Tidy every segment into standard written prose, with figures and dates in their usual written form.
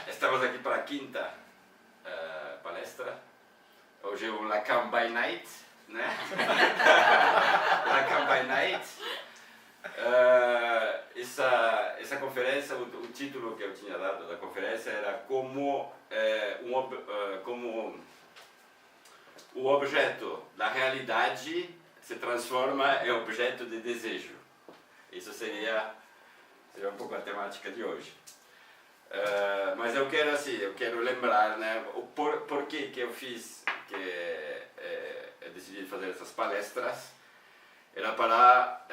Estamos aqui para a quinta palestra. Hoje é o Lacan by Night, né? Lacan by Night. Essa conferência, o título que eu tinha dado da conferência era como o objeto da realidade se transforma em objeto de desejo. Isso seria um pouco a temática de hoje. Mas eu quero lembrar, né, por que eu decidi fazer essas palestras. Era para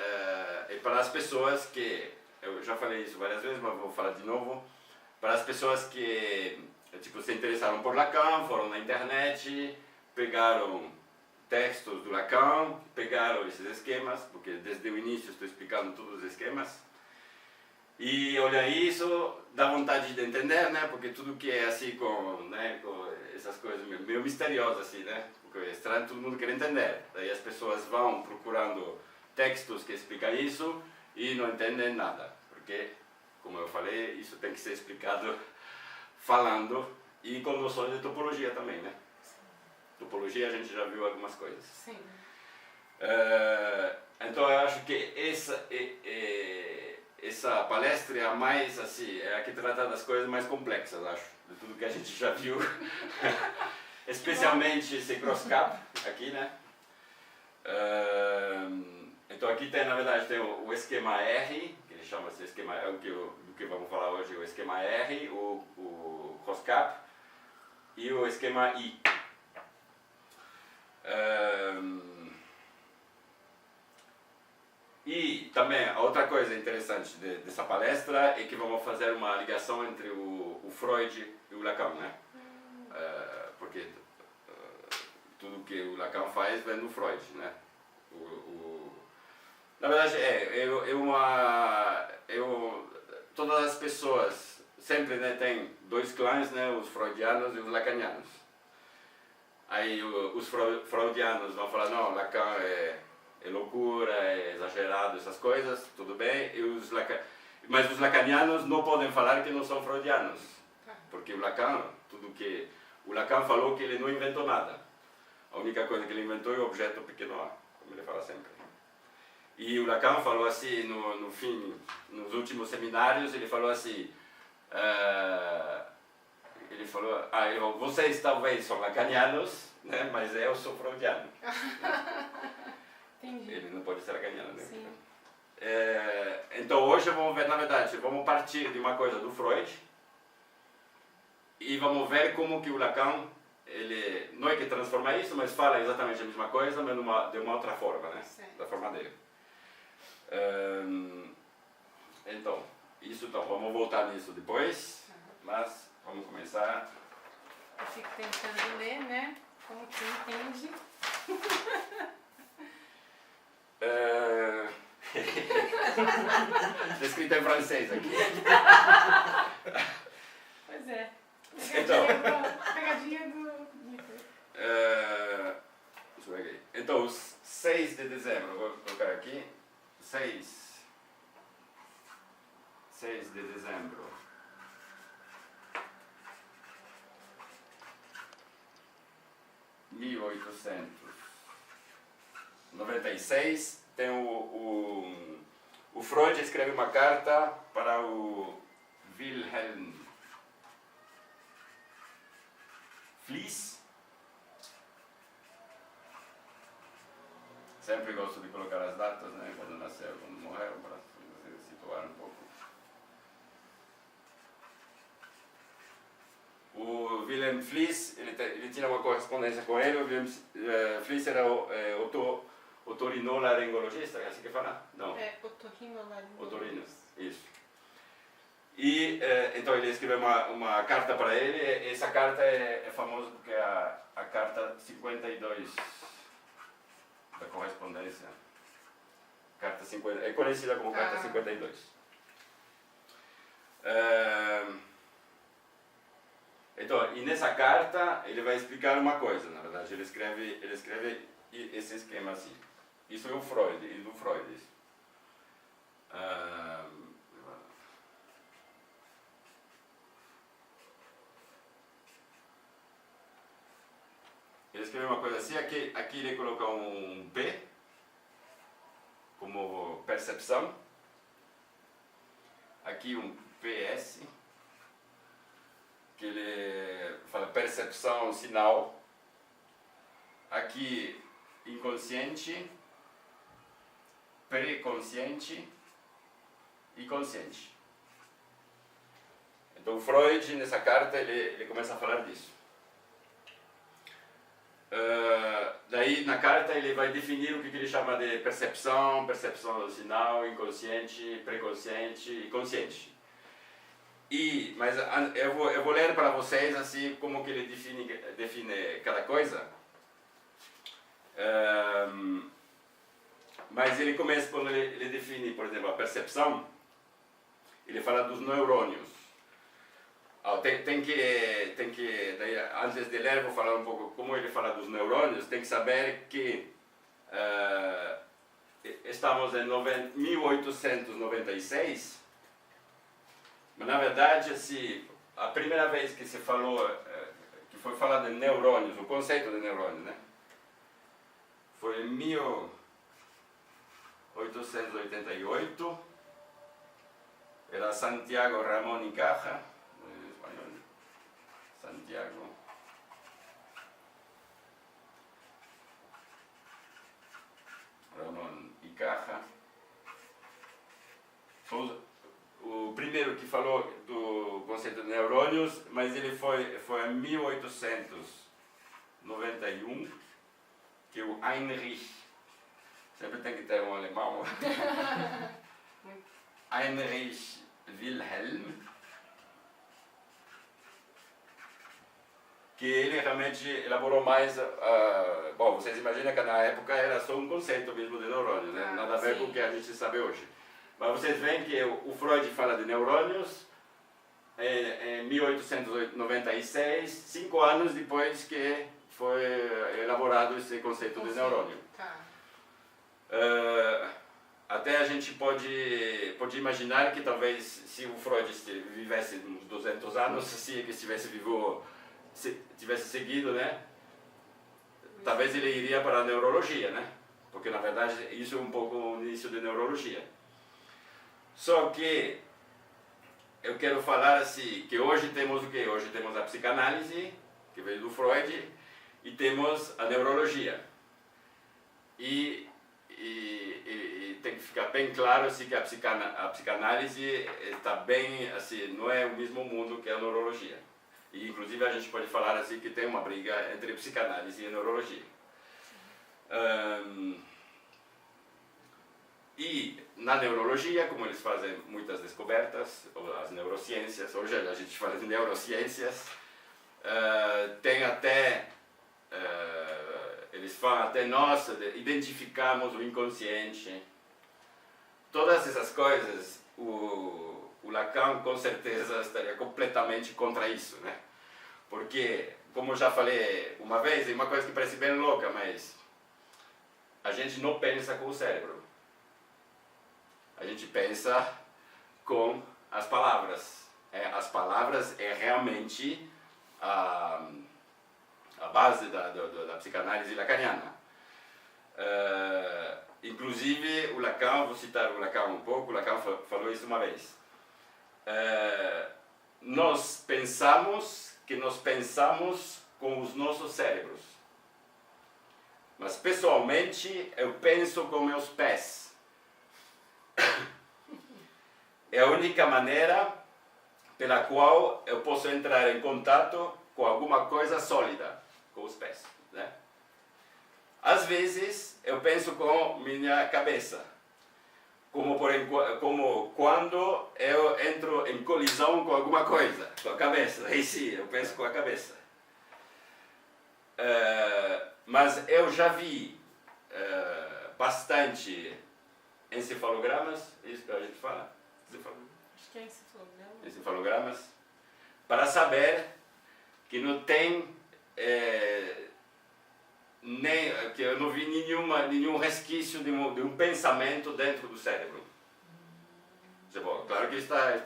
as pessoas que, eu já falei isso várias vezes, mas vou falar de novo, para as pessoas que se interessaram por Lacan, foram na internet, pegaram textos do Lacan, pegaram esses esquemas, porque desde o início estou explicando todos os esquemas, e olha isso, dá vontade de entender, né? Porque tudo que é assim com essas coisas meio misteriosas assim, né? Porque é estranho, todo mundo quer entender. Daí as pessoas vão procurando textos que explicam isso e não entendem nada, porque, como eu falei, isso tem que ser explicado falando e com noções de topologia também, né? Sim. Topologia a gente já viu algumas coisas. Sim. Então eu acho que essa palestra é a mais assim, é a que trata das coisas mais complexas, acho, de tudo que a gente já viu. Especialmente esse cross-cap aqui, né? Então aqui tem, na verdade, tem o esquema R, que ele chama esse esquema, do que vamos falar hoje, o esquema R, o cross-cap e o esquema I. E também, a outra coisa interessante dessa palestra é que vamos fazer uma ligação entre o Freud e o Lacan, né? Porque tudo que o Lacan faz vem do Freud, né? Na verdade, todas as pessoas sempre, né, tem dois clãs, né? Os freudianos e os lacanianos. Aí os freudianos vão falar, não, Lacan é loucura, é exagerado, essas coisas, tudo bem, mas os lacanianos não podem falar que não são freudianos, porque o Lacan falou que ele não inventou nada, a única coisa que ele inventou é o objeto pequeno A, como ele fala sempre. E o Lacan falou assim, no fim, nos últimos seminários, ele falou assim, vocês talvez são lacanianos, né, mas eu sou freudiano. Entendi. Ele não pode ser lacaniano, né? Sim. Então hoje vamos ver, na verdade, vamos partir de uma coisa do Freud e vamos ver como que o Lacan, ele não é que transforma isso, mas fala exatamente a mesma coisa, mas de uma outra forma, né? Certo. Da forma dele. Então, vamos voltar nisso depois, mas vamos começar. Eu fico tentando ler, né? Como que entende. Está escrito em francês aqui. Pois é. Então, Pegadinha do... deixa eu ver aqui. Então, 6 de dezembro, vou colocar aqui. 6 de dezembro. 1896, tem o Freud escreve uma carta para o Wilhelm Fliess. Sempre gosto de colocar as datas, né, quando nasceu, quando morreu, para se situar um pouco. O Wilhelm Fliess, ele tinha uma correspondência com ele. O Wilhelm Fliess era otorinolaringologista, é assim que fala? Não. É otorrinolaringologista. Otorino, isso. E então ele escreveu uma carta para ele. Essa carta é famosa porque é a carta 52 da correspondência. Carta 50, é conhecida como carta 52. Então, e nessa carta ele vai explicar uma coisa, na verdade. Ele escreve esse esquema assim. Isso é o Freud, e do Freud. Isso. Ele escreveu uma coisa assim, aqui ele colocou um P, como percepção, aqui um PS, que ele fala percepção sinal, aqui inconsciente, pré-consciente e consciente. Então Freud, nessa carta, ele começa a falar disso. Daí na carta ele vai definir o que ele chama de percepção do sinal, inconsciente, pré-consciente e consciente. Mas eu vou ler para vocês assim como que ele define cada coisa. Mas ele começa quando ele define, por exemplo, a percepção, ele fala dos neurônios. Tem que daí, antes de ler, vou falar um pouco como ele fala dos neurônios. Tem que saber que estamos em 1896, mas na verdade, assim, a primeira vez que se falou, que foi falado de neurônios, o conceito de neurônios, né? Foi em 1888, era Santiago Ramón y Caja. Santiago Ramón y Caja. O primeiro que falou do conceito de neurônios, mas ele foi em 1891 que o Heinrich, sempre tem que ter um alemão, Heinrich Wilhelm, que ele realmente elaborou mais. Bom, vocês imaginam que na época era só um conceito mesmo de neurônio, né? Nada a ver com o que a gente sabe hoje. Mas vocês veem que o Freud fala de neurônios em 1896, 5 anos depois que foi elaborado esse conceito de neurônio. Até a gente pode imaginar que talvez se o Freud vivesse uns 200 anos, se ele estivesse vivo, tivesse seguido, né? Talvez ele iria para a neurologia, né? Porque na verdade isso é um pouco o início de neurologia. Só que eu quero falar assim, que hoje temos o quê? Hoje temos a psicanálise, que veio do Freud, e temos a neurologia. E tem que ficar bem claro assim, que a psicanálise está bem, assim, não é o mesmo mundo que a neurologia. E inclusive a gente pode falar assim que tem uma briga entre psicanálise e neurologia. E na neurologia, como eles fazem muitas descobertas, as neurociências, hoje a gente fala de neurociências, tem até, eles falam até nós, identificamos o inconsciente. Todas essas coisas, o Lacan com certeza estaria completamente contra isso, né? Porque, como eu já falei uma vez, é uma coisa que parece bem louca, mas a gente não pensa com o cérebro. A gente pensa com as palavras. As palavras é realmente a base da psicanálise lacaniana. Inclusive, o Lacan, vou citar o Lacan um pouco, o Lacan falou isso uma vez. Nós pensamos que nós pensamos com os nossos cérebros. Mas, pessoalmente, eu penso com meus pés. É a única maneira pela qual eu posso entrar em contato com alguma coisa sólida, com os pés, né? Às vezes eu penso com minha cabeça, como quando eu entro em colisão com alguma coisa, com a cabeça, aí sim, eu penso com a cabeça. Mas eu já vi bastante encefalogramas, isso que a gente fala? Acho que é encefalograma. Encefalogramas, para saber que não tem, que eu não vi nenhum resquício de um pensamento dentro do cérebro. Bom, claro que está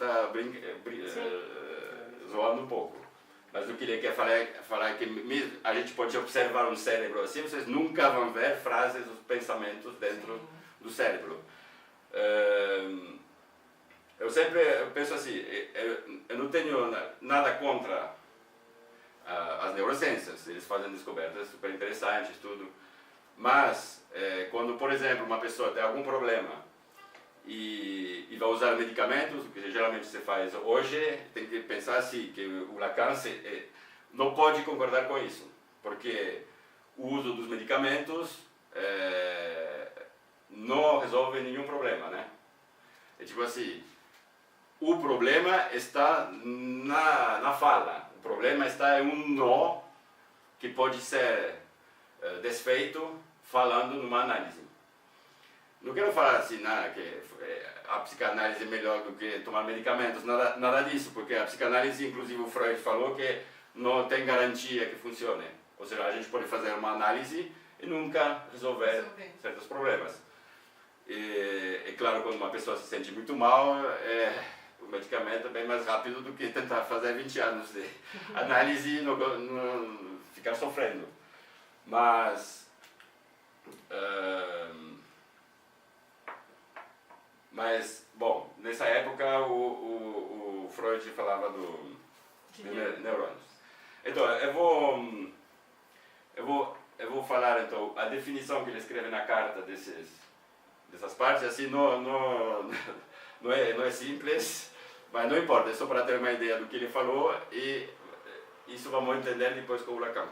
zoando um pouco, mas o que ele quer falar é que a gente pode observar um cérebro assim, vocês nunca vão ver frases, os pensamentos dentro do cérebro. Eu sempre penso assim, eu não tenho nada contra as neurociências, eles fazem descobertas super interessantes, tudo, mas quando, por exemplo, uma pessoa tem algum problema e vai usar medicamentos, o que geralmente se faz hoje, tem que pensar assim, que o Lacan não pode concordar com isso, porque o uso dos medicamentos não resolve nenhum problema, né? É tipo assim, o problema está na fala, o problema está em um nó que pode ser desfeito falando numa análise. Não quero falar assim, que a psicanálise é melhor do que tomar medicamentos, nada disso, porque a psicanálise, inclusive o Freud falou que não tem garantia que funcione. Ou seja, a gente pode fazer uma análise e nunca resolver certos problemas. E claro, quando uma pessoa se sente muito mal, o medicamento é bem mais rápido do que tentar fazer 20 anos de análise e não ficar sofrendo. Mas, bom, nessa época o Freud falava de neurônios. Então, eu vou falar então a definição que ele escreve na carta dessas partes, assim, não é simples, mas não importa, é só para ter uma ideia do que ele falou e isso vamos entender depois com o Lacan.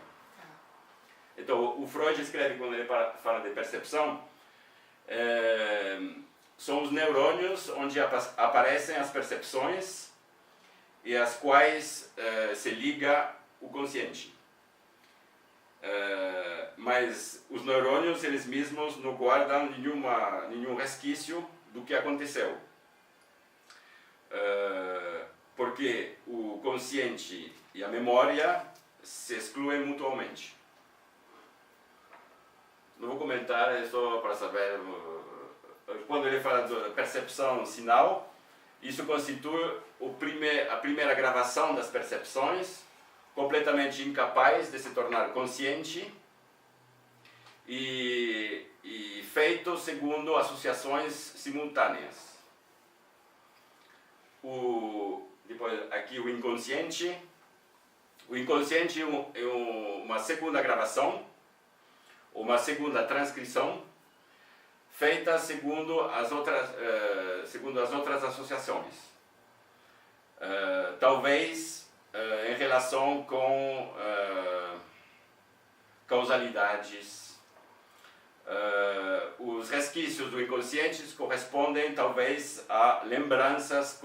Então, o Freud escreve, quando ele fala de percepção, são os neurônios onde aparecem as percepções e as quais se liga o consciente. Mas os neurônios, eles mesmos, não guardam nenhum resquício do que aconteceu. Porque o consciente e a memória se excluem mutuamente. Não vou comentar, é só para saber. Quando ele fala de percepção sinal, isso constitui a primeira gravação das percepções, completamente incapaz de se tornar consciente e feito segundo associações simultâneas. Depois, aqui o inconsciente. O inconsciente é uma segunda gravação, uma segunda transcrição, feita segundo as outras associações. Talvez em relação com causalidades. Os resquícios do inconsciente correspondem talvez a lembranças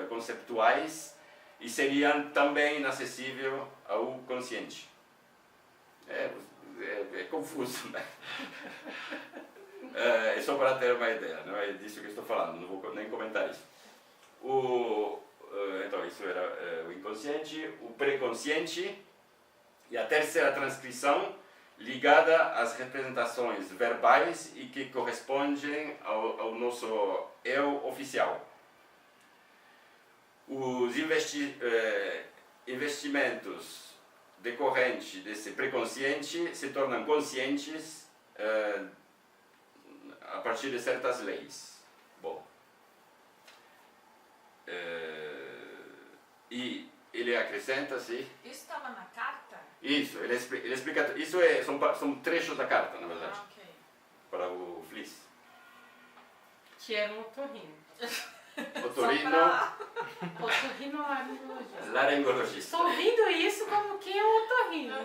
conceptuais e seriam também inacessíveis ao consciente. É confuso, né? É só para ter uma ideia, não é disso que estou falando, não vou nem comentar isso. Então, isso era o inconsciente, o pré-consciente e a terceira transcrição ligada às representações verbais e que correspondem ao nosso eu oficial. Os investimentos decorrentes desse pré-consciente se tornam conscientes a partir de certas leis. Bom, e ele acrescenta assim. Isso estava na carta? Isso, ele explica. Isso são trechos da carta, na verdade. Ok. Para o Fliss. Que era um otorrino. Otorrinolaringologista. Laringologista. Estou ouvindo isso como quem é um otorrino.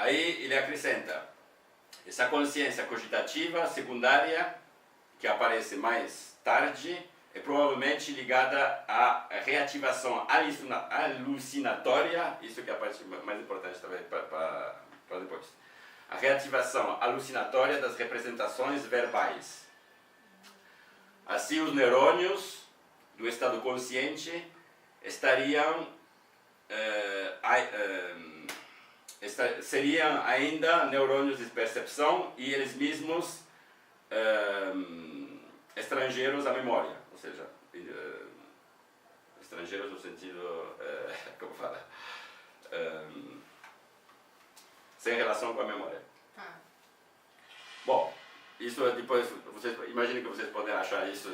Aí ele acrescenta, essa consciência cogitativa secundária, que aparece mais tarde, é provavelmente ligada à reativação alucinatória, isso que é a parte mais importante também para depois. A reativação alucinatória das representações verbais. Assim, os neurônios do estado consciente seriam ainda neurônios de percepção e eles mesmos estrangeiros à memória, ou seja, estrangeiros no sentido, como fala, sem relação com a memória. Bom, isso depois, imagino que vocês podem achar isso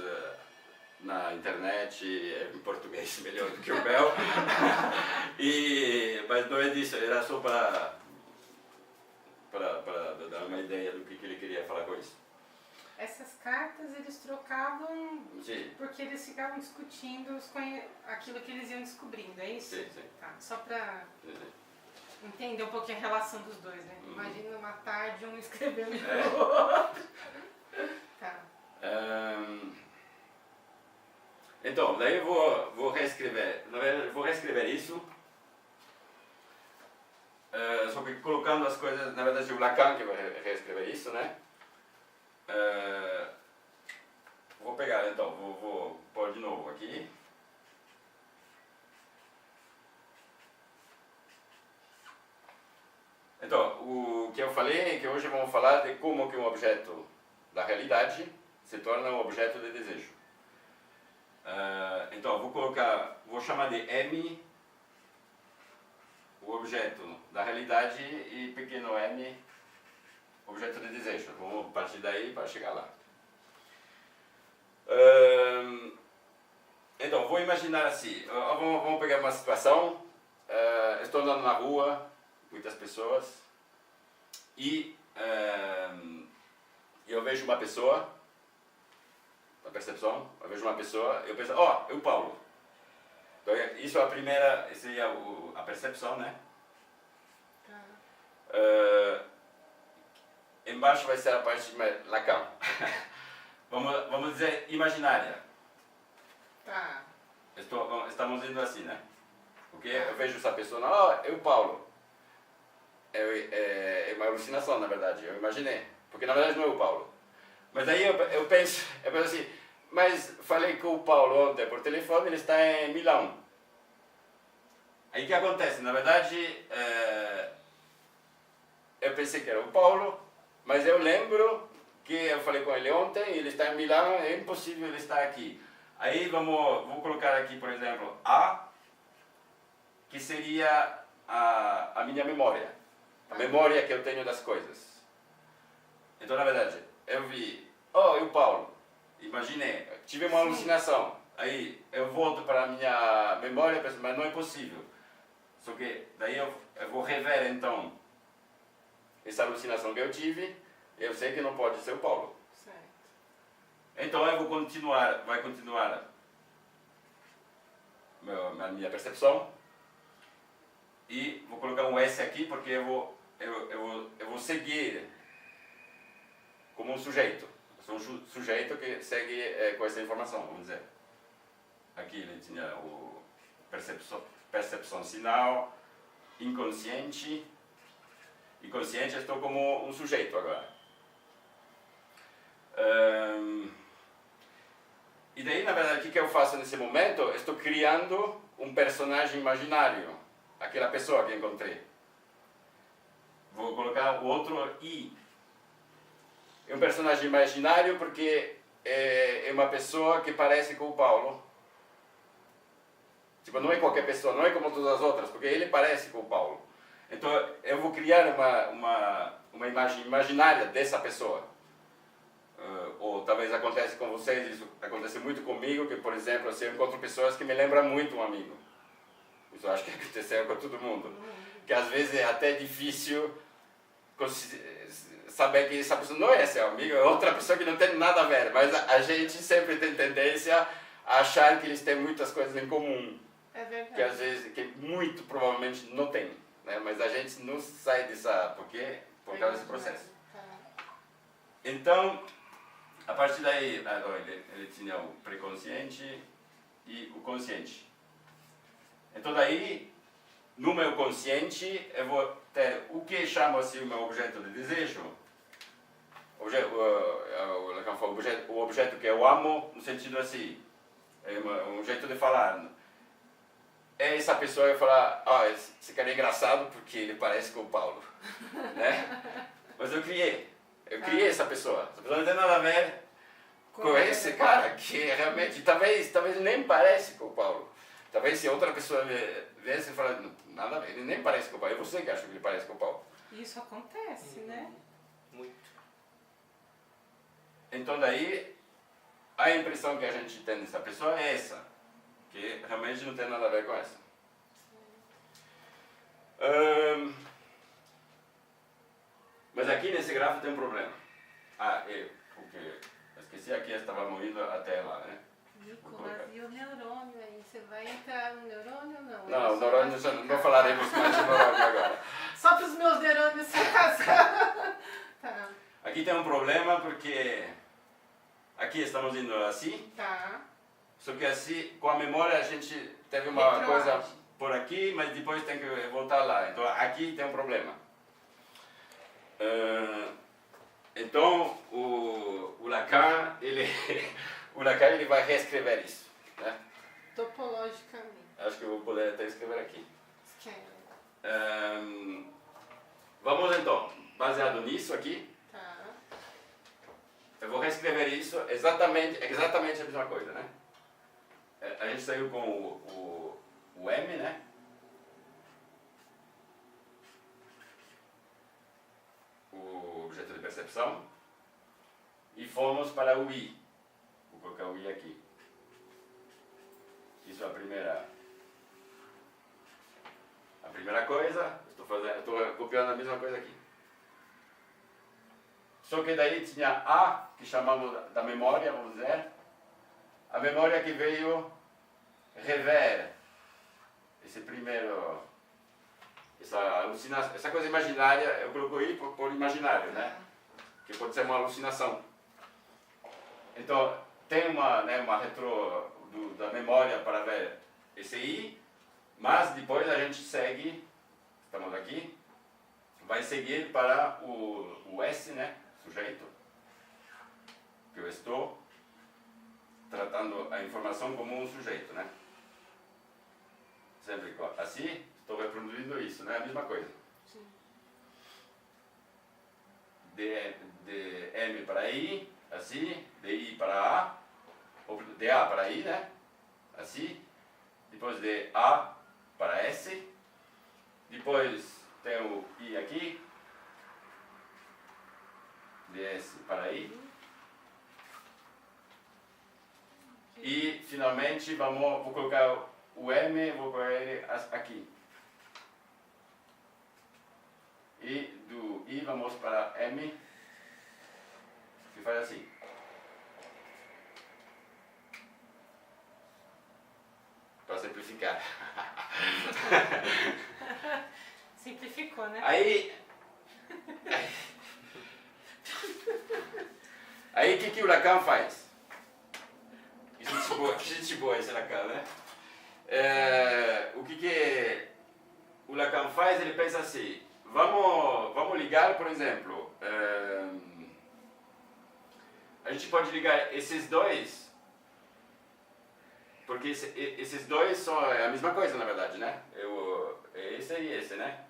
na internet, em português melhor do que o meu, mas não é disso, era só para dar uma ideia do que ele queria falar com isso. Essas cartas eles trocavam. Sim. Porque eles ficavam discutindo aquilo que eles iam descobrindo, é isso? Sim, sim. Tá, só para entender um pouquinho a relação dos dois, né? Imagina uma tarde um escrevendo pro outro. Tá. Então, daí eu vou reescrever. Na verdade, vou reescrever isso. Só que colocando as coisas, na verdade, o Lacan que vai reescrever isso, né? Vou pegar, então, vou pôr de novo aqui. Então, o que eu falei é que hoje vamos falar de como que um objeto da realidade se torna um objeto de desejo. Então, vou chamar de M o objeto da realidade e pequeno m objeto de desejo. Vamos partir daí para chegar lá. Então, vou imaginar assim, vamos pegar uma situação, estou andando na rua, muitas pessoas, e eu vejo uma pessoa, a percepção, eu vejo uma pessoa, eu penso, é o Paulo. Então, isso é a primeira, seria a percepção, né? Embaixo vai ser a parte de Lacan. vamos dizer imaginária. Tá. Estamos indo assim, né? Porque eu vejo essa pessoa, é o Paulo. É uma alucinação, na verdade, eu imaginei. Porque na verdade não é o Paulo. Mas aí eu penso assim, mas falei com o Paulo ontem por telefone, ele está em Milão. Aí o que acontece? Na verdade, eu pensei que era o Paulo, mas eu lembro que eu falei com ele ontem, ele está em Milão, é impossível ele estar aqui. Aí vou colocar aqui, por exemplo, A, que seria a minha memória. A memória que eu tenho das coisas. Então, na verdade, eu vi, é o Paulo, imaginei, tive uma alucinação. Aí eu volto para a minha memória e penso, mas não é possível. Só que daí eu vou rever então essa alucinação que eu tive, eu sei que não pode ser o Paulo. Certo. Então eu vai continuar a minha percepção e vou colocar um S aqui porque eu vou seguir como um sujeito. Eu sou um sujeito que segue com essa informação, vamos dizer. Aqui ele tinha o percepção sinal, inconsciente e consciente. Estou como um sujeito agora. E daí, na verdade, o que eu faço nesse momento? Estou criando um personagem imaginário, aquela pessoa que encontrei. Vou colocar o outro I. É um personagem imaginário porque é uma pessoa que parece com o Paulo. Tipo, não é qualquer pessoa, não é como todas as outras, porque ele parece com o Paulo. Então, eu vou criar uma imagem imaginária dessa pessoa. Ou talvez acontece com vocês, isso acontece muito comigo, que, por exemplo, assim, eu encontro pessoas que me lembram muito um amigo. Isso eu acho que aconteceu com todo mundo. Que às vezes é até difícil saber que essa pessoa não é seu amigo, é outra pessoa que não tem nada a ver, mas a gente sempre tem tendência a achar que eles têm muitas coisas em comum. É verdade. Que às vezes, que muito provavelmente não tem. né? Mas a gente não sai dessa... Por causa desse processo. Então, a partir daí, ele tinha o pré-consciente e o consciente. Então daí, no meu consciente, eu vou ter o que chama-se o meu objeto de desejo. O objeto que eu amo, no sentido assim, é um jeito de falar. É essa pessoa que fala, esse cara é engraçado porque ele parece com o Paulo. Né? Mas eu criei essa pessoa. Essa pessoa não tem nada a ver com esse cara que realmente, talvez nem parece com o Paulo. Talvez se outra pessoa viesse e falasse, nada a ver, ele nem parece com o Paulo. É você que acha que ele parece com o Paulo. Isso acontece, né? Muito. Então daí, a impressão que a gente tem dessa pessoa é essa. Que realmente não tem nada a ver com essa. Mas aqui nesse gráfico tem um problema. Porque esqueci aqui, eu estava movindo até lá, né? Nicolas, e o neurônio aí? Você vai entrar no neurônio ou não? Não, o neurônio, não falaremos mais de neurônio agora. Só para os meus neurônios se casar. Tá. Aqui tem um problema porque aqui estamos indo assim. Tá. Só que assim, com a memória a gente teve uma coisa por aqui, mas depois tem que voltar lá. Então aqui tem um problema. Então o Lacan, ele vai reescrever isso. Né? Topologicamente. Acho que eu vou poder até escrever aqui. Escreve. Vamos então, baseado nisso aqui, Tá. eu vou reescrever isso exatamente a mesma coisa, né? A gente saiu com o M, né? O objeto de percepção. E fomos para o I. Vou colocar o I aqui. Isso é a primeira coisa. Estou copiando a mesma coisa aqui. Só que daí tinha A, que chamamos da memória, vamos dizer. A memória que veio rever essa alucinação, essa coisa imaginária, eu coloquei por imaginário, né? Que pode ser uma alucinação. Então, tem uma retro da memória para ver esse I, mas depois a gente segue, estamos aqui, vai seguir para o S, né? Sujeito, que eu estou tratando a informação como um sujeito, né? Sempre assim, estou reproduzindo isso, né? A mesma coisa. Sim. De M para I, assim, de I para A, ou de A para I, né? Assim, depois de A para S, depois tem o I aqui, de S para I. E finalmente vou colocar o M, vou pôr ele aqui. E do I vamos para M, que faz assim. Para simplificar. Simplificou, né? Aí o que o Lacan faz? Que gente boa esse Lacan, né? O que o Lacan faz? Ele pensa assim, vamos ligar, por exemplo, a gente pode ligar esses dois, porque esses dois são a mesma coisa, na verdade, né? Esse e esse, né?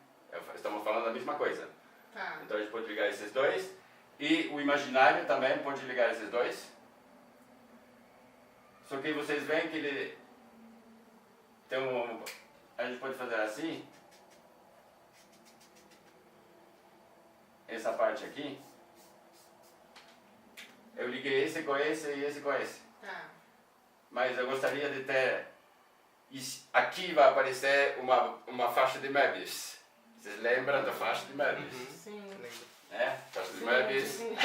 Estamos falando a mesma coisa. Tá. Então a gente pode ligar esses dois, e o imaginário também pode ligar esses dois. Só que vocês veem que ele tem a gente pode fazer assim, essa parte aqui, eu liguei esse com esse e esse com esse. Tá. Mas eu gostaria de ter, aqui vai aparecer uma faixa de Möbius. Vocês lembram da faixa de Möbius? Sim. Né? Faixa de Möbius. Sim.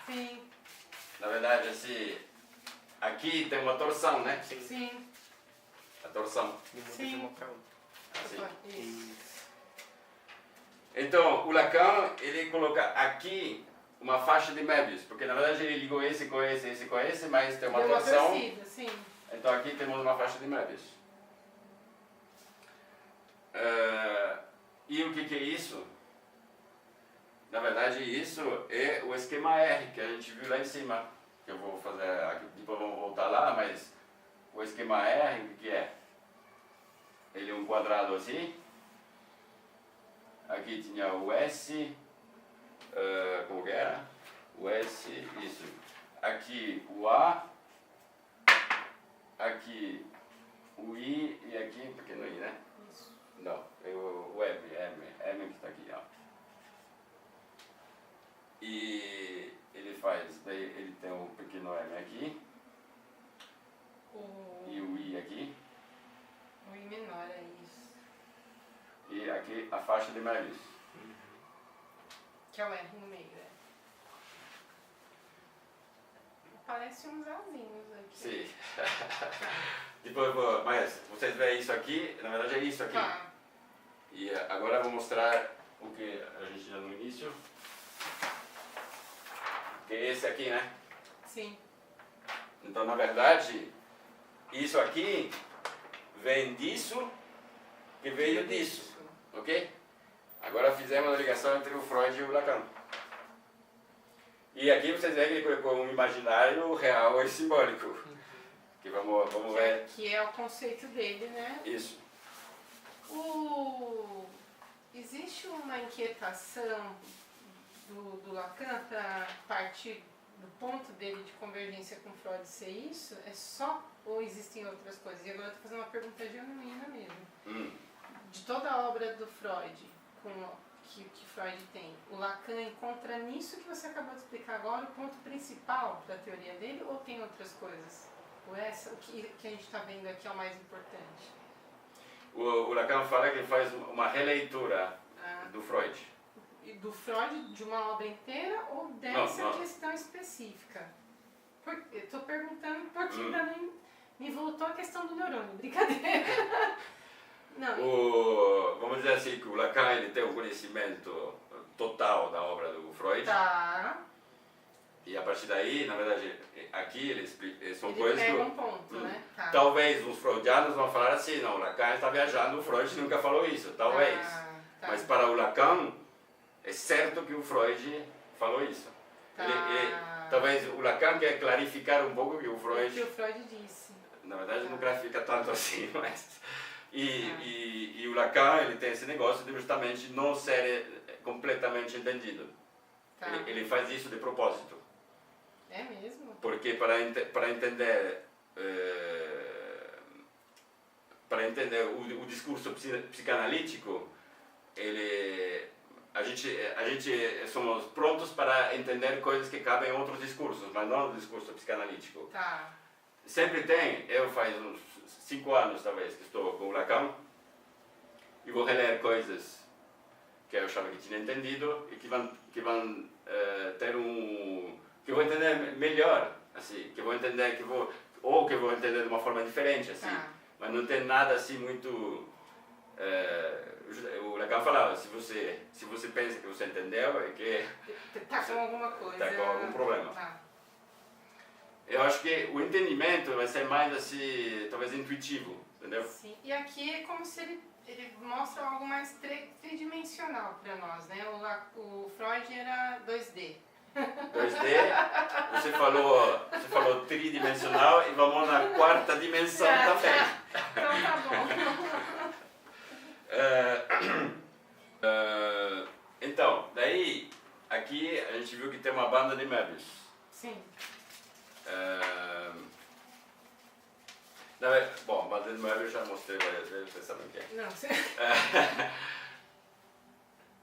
Sim. Na verdade, assim, aqui tem uma torção, né? Sim. A torção. E muda de Sim. uma para outra. Assim. Então, o Lacan, ele coloca aqui uma faixa de Möbius, porque na verdade ele ligou esse com esse, mas tem uma tensão. Torcida, sim. Então aqui temos uma faixa de Möbius. E o que é isso? Na verdade, isso é o esquema R que a gente viu lá em cima. Que eu vou fazer aqui, depois vamos voltar lá, mas o esquema R, o que é? Ele é um quadrado assim. Aqui tinha o S, como que era? O S, isso. Aqui o A, aqui o I e aqui, pequeno I, né? Isso. Não, é o M que está aqui, ó. E ele faz, daí ele tem o pequeno M aqui, e o I aqui. O I menor é isso. E aqui a faixa de Möbius. Que é o R no meio, né? Parece uns azinhos aqui. Sim. Depois, mas vocês veem isso aqui, na verdade é isso aqui. Tá. E agora eu vou mostrar o que a gente já no início. Que é esse aqui, né? Sim. Então, na verdade, isso aqui vem disso que veio disso. Ok? Agora fizemos a ligação entre o Freud e o Lacan. E aqui vocês veem que ele colocou um imaginário real e simbólico. Que vamos ver. Que é o conceito dele, né? Isso. Existe uma inquietação do Lacan para partir do ponto dele de convergência com Freud ser isso? É só ou existem outras coisas? E agora eu estou fazendo uma pergunta genuína mesmo. De toda a obra do Freud, que Freud tem, o Lacan encontra nisso que você acabou de explicar agora o ponto principal da teoria dele ou tem outras coisas? Ou o que a gente está vendo aqui é o mais importante? O Lacan fala que ele faz uma releitura do Freud. E do Freud de uma obra inteira ou dessa questão específica? Eu estou perguntando porque ainda me voltou a questão do neurônio, brincadeira. Não. Vamos dizer assim que o Lacan ele tem um conhecimento total da obra do Freud. Tá. E a partir daí, na verdade, aqui ele explica, são Ele coisas que pega um ponto, né? Tá. Talvez os freudianos vão falar assim, não, o Lacan está viajando, o Freud nunca falou isso, talvez. Tá. Mas para o Lacan, é certo que o Freud falou isso. Tá. Talvez o Lacan quer clarificar um pouco que o Freud... O que o Freud disse. Na verdade, não clarifica tanto assim, mas... E o Lacan, ele tem esse negócio de justamente não ser completamente entendido. Tá. Ele faz isso de propósito. É mesmo? Porque para entender o discurso psicanalítico, a gente somos prontos para entender coisas que cabem em outros discursos, mas não no discurso psicanalítico. Tá. Sempre tem, eu faz uns 5 anos talvez que estou com o Lacan e vou reler coisas que eu achava que tinha entendido e que vão ter que eu vou entender melhor, assim, que eu vou entender que vou entender de uma forma diferente, assim, mas não tem nada assim muito o Lacan falava, se você pensa que você entendeu, é que tá com alguma coisa, tá com algum problema. Tá. Eu acho que o entendimento vai ser mais assim, talvez intuitivo, entendeu? Sim. E aqui é como se ele mostra algo mais tridimensional para nós, né? O Freud era 2D. 2D, você falou tridimensional e vamos na 4ª dimensão também. Então tá bom. Então, daí, aqui a gente viu que tem uma banda de Möbius. Sim. Bom, a banda de Möbius eu já mostrei várias vezes, vocês sabem o que é. Não, você...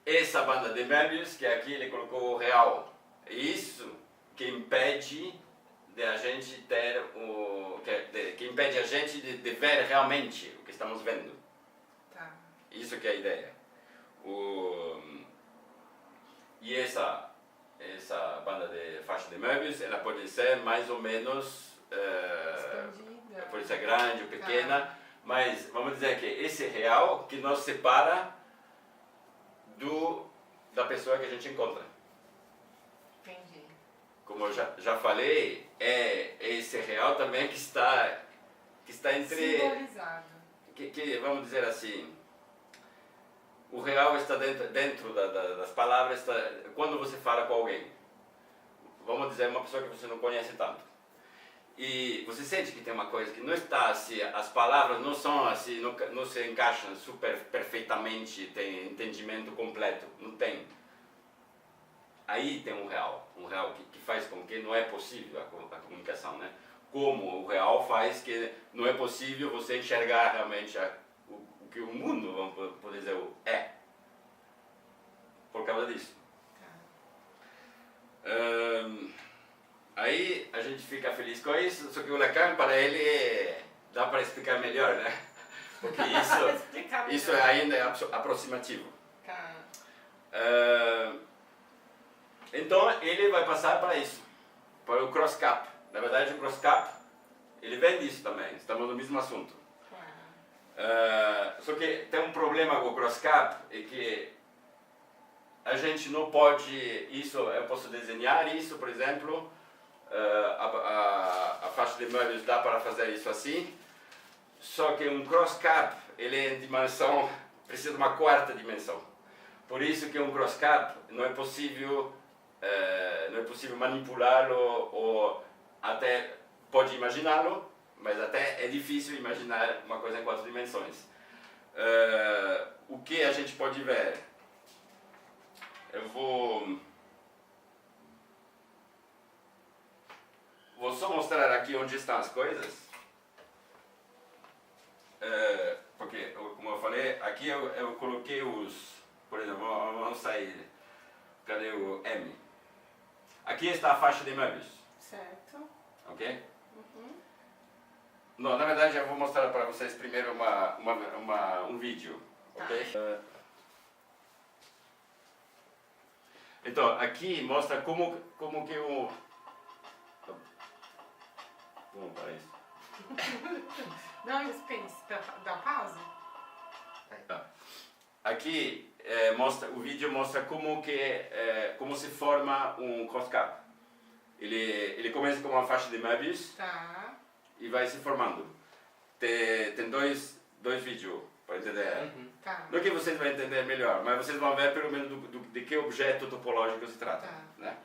Essa banda de Möbius, que aqui ele colocou o real. Isso que impede de a gente ter que impede a gente de ver realmente o que estamos vendo. Tá. Isso que é a ideia. E essa banda de faixa de Möbius, ela pode ser mais ou menos Expandida. pode ser grande ou pequena, Mas vamos dizer que esse real que nos separa da pessoa que a gente encontra. Entendi. Como eu já falei, é esse real também que está entre... Simbolizado. Vamos dizer assim, o real está dentro das palavras, quando você fala com alguém. Vamos dizer, uma pessoa que você não conhece tanto. E você sente que tem uma coisa que não está assim, as palavras não são assim, não se encaixam perfeitamente, tem entendimento completo, não tem. Aí tem um real que faz com que não é possível a comunicação, né? Como o real faz que não é possível você enxergar realmente o que o mundo, vamos poder dizer, é. Por causa disso. Aí a gente fica feliz com isso, só que o Lacan, para ele, dá para explicar melhor, né? Porque isso ainda é aproximativo. Então ele vai passar para isso, para o cross-cap. Na verdade, o cross-cap, ele vem disso também, estamos no mesmo assunto. Só que tem um problema com o cross-cap, é que a gente não pode, eu posso desenhar isso, por exemplo, a faixa de meubles dá para fazer isso assim, só que um cross-cap, ele é em dimensão, precisa de uma quarta dimensão. Por isso que um cross-cap não é possível manipulá-lo, ou até pode imaginá-lo, mas até é difícil imaginar uma coisa em 4 dimensões. O que a gente pode ver? Eu vou só mostrar aqui onde estão as coisas, porque, como eu falei, aqui eu coloquei por exemplo, vamos sair, cadê o M? Aqui está a faixa de meubles. Certo. Ok? Não, na verdade eu vou mostrar para vocês primeiro um vídeo, ok? Então, aqui mostra como que o... Como parece? Não dispense, dá pausa? Aqui o vídeo mostra como se forma um cross-cap. Ele começa com uma faixa de Möbius e vai se formando. Tem dois vídeos para entender. No que vocês vão entender melhor, mas vocês vão ver pelo menos de que objeto topológico se trata. Né?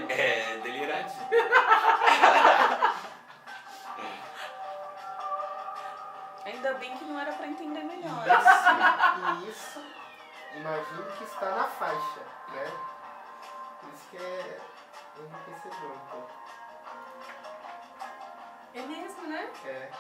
É delirante. Ainda bem que não era para entender melhor. Isso, imagino que está na faixa, né? Por isso que é enriquecedor um pouco. É mesmo, né? É.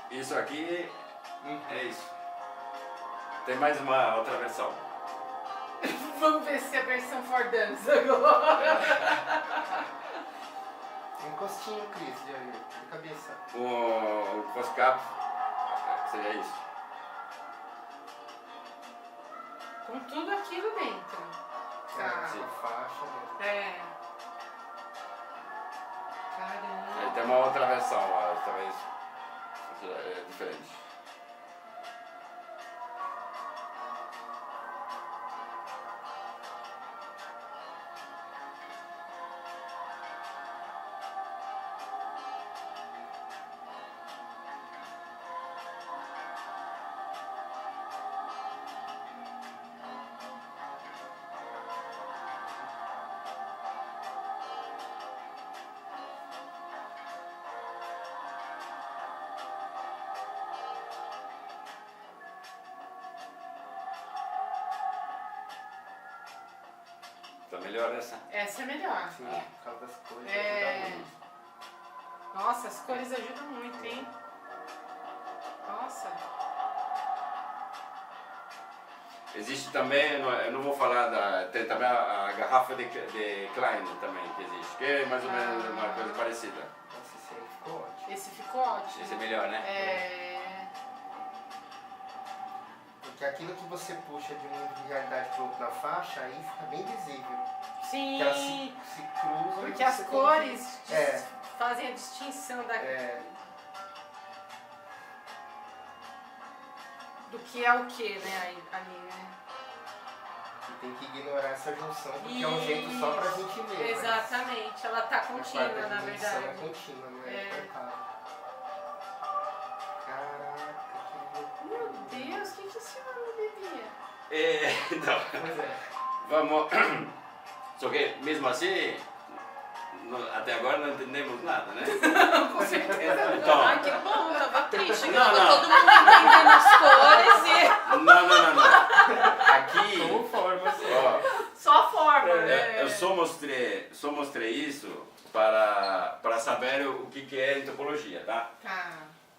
Isso aqui é isso. Tem mais uma outra versão. Vamos ver se é a versão Fordance agora. Encostinho, Cris, de cabeça. O cross-cap seria isso. Com tudo aquilo dentro. Sim, faixa mesmo. É. Caramba. Aí tem uma outra versão, talvez é diferente. Tá melhor essa? Essa é melhor. Sim, por causa das cores. É. ajuda muito. Nossa, as cores ajudam muito, hein? Nossa. Existe também, eu não vou falar tem também a garrafa de Klein também que existe, que é mais ou menos uma coisa parecida. Nossa, esse aí ficou ótimo. Esse ficou ótimo. Esse é melhor, né? É. Porque aquilo que você puxa de uma realidade para outra na faixa, aí fica bem visível. Sim. Que elas se cruzam. Porque e as você tem cores É. fazem a distinção É, do que é o que, né? Ali, né? e tem que ignorar essa junção, porque é um jeito só pra gente ver. mas Exatamente, ela tá a contínua, quarta na dimensão verdade. É contínua, não é É. cortada. Caraca, que Meu loucura. Deus, o que esse homem bebia? Então, Pois é. vamos. Só que mesmo assim, até agora não entendemos nada, né? Com certeza não. Então, Ai, que bom, tava triste. Não, Tava não. todo mundo entendendo as cores e... não. Aqui, Como forma, assim. ó, Só a forma, né? eu só mostrei isso para saber o que é antropologia, tá? Tá.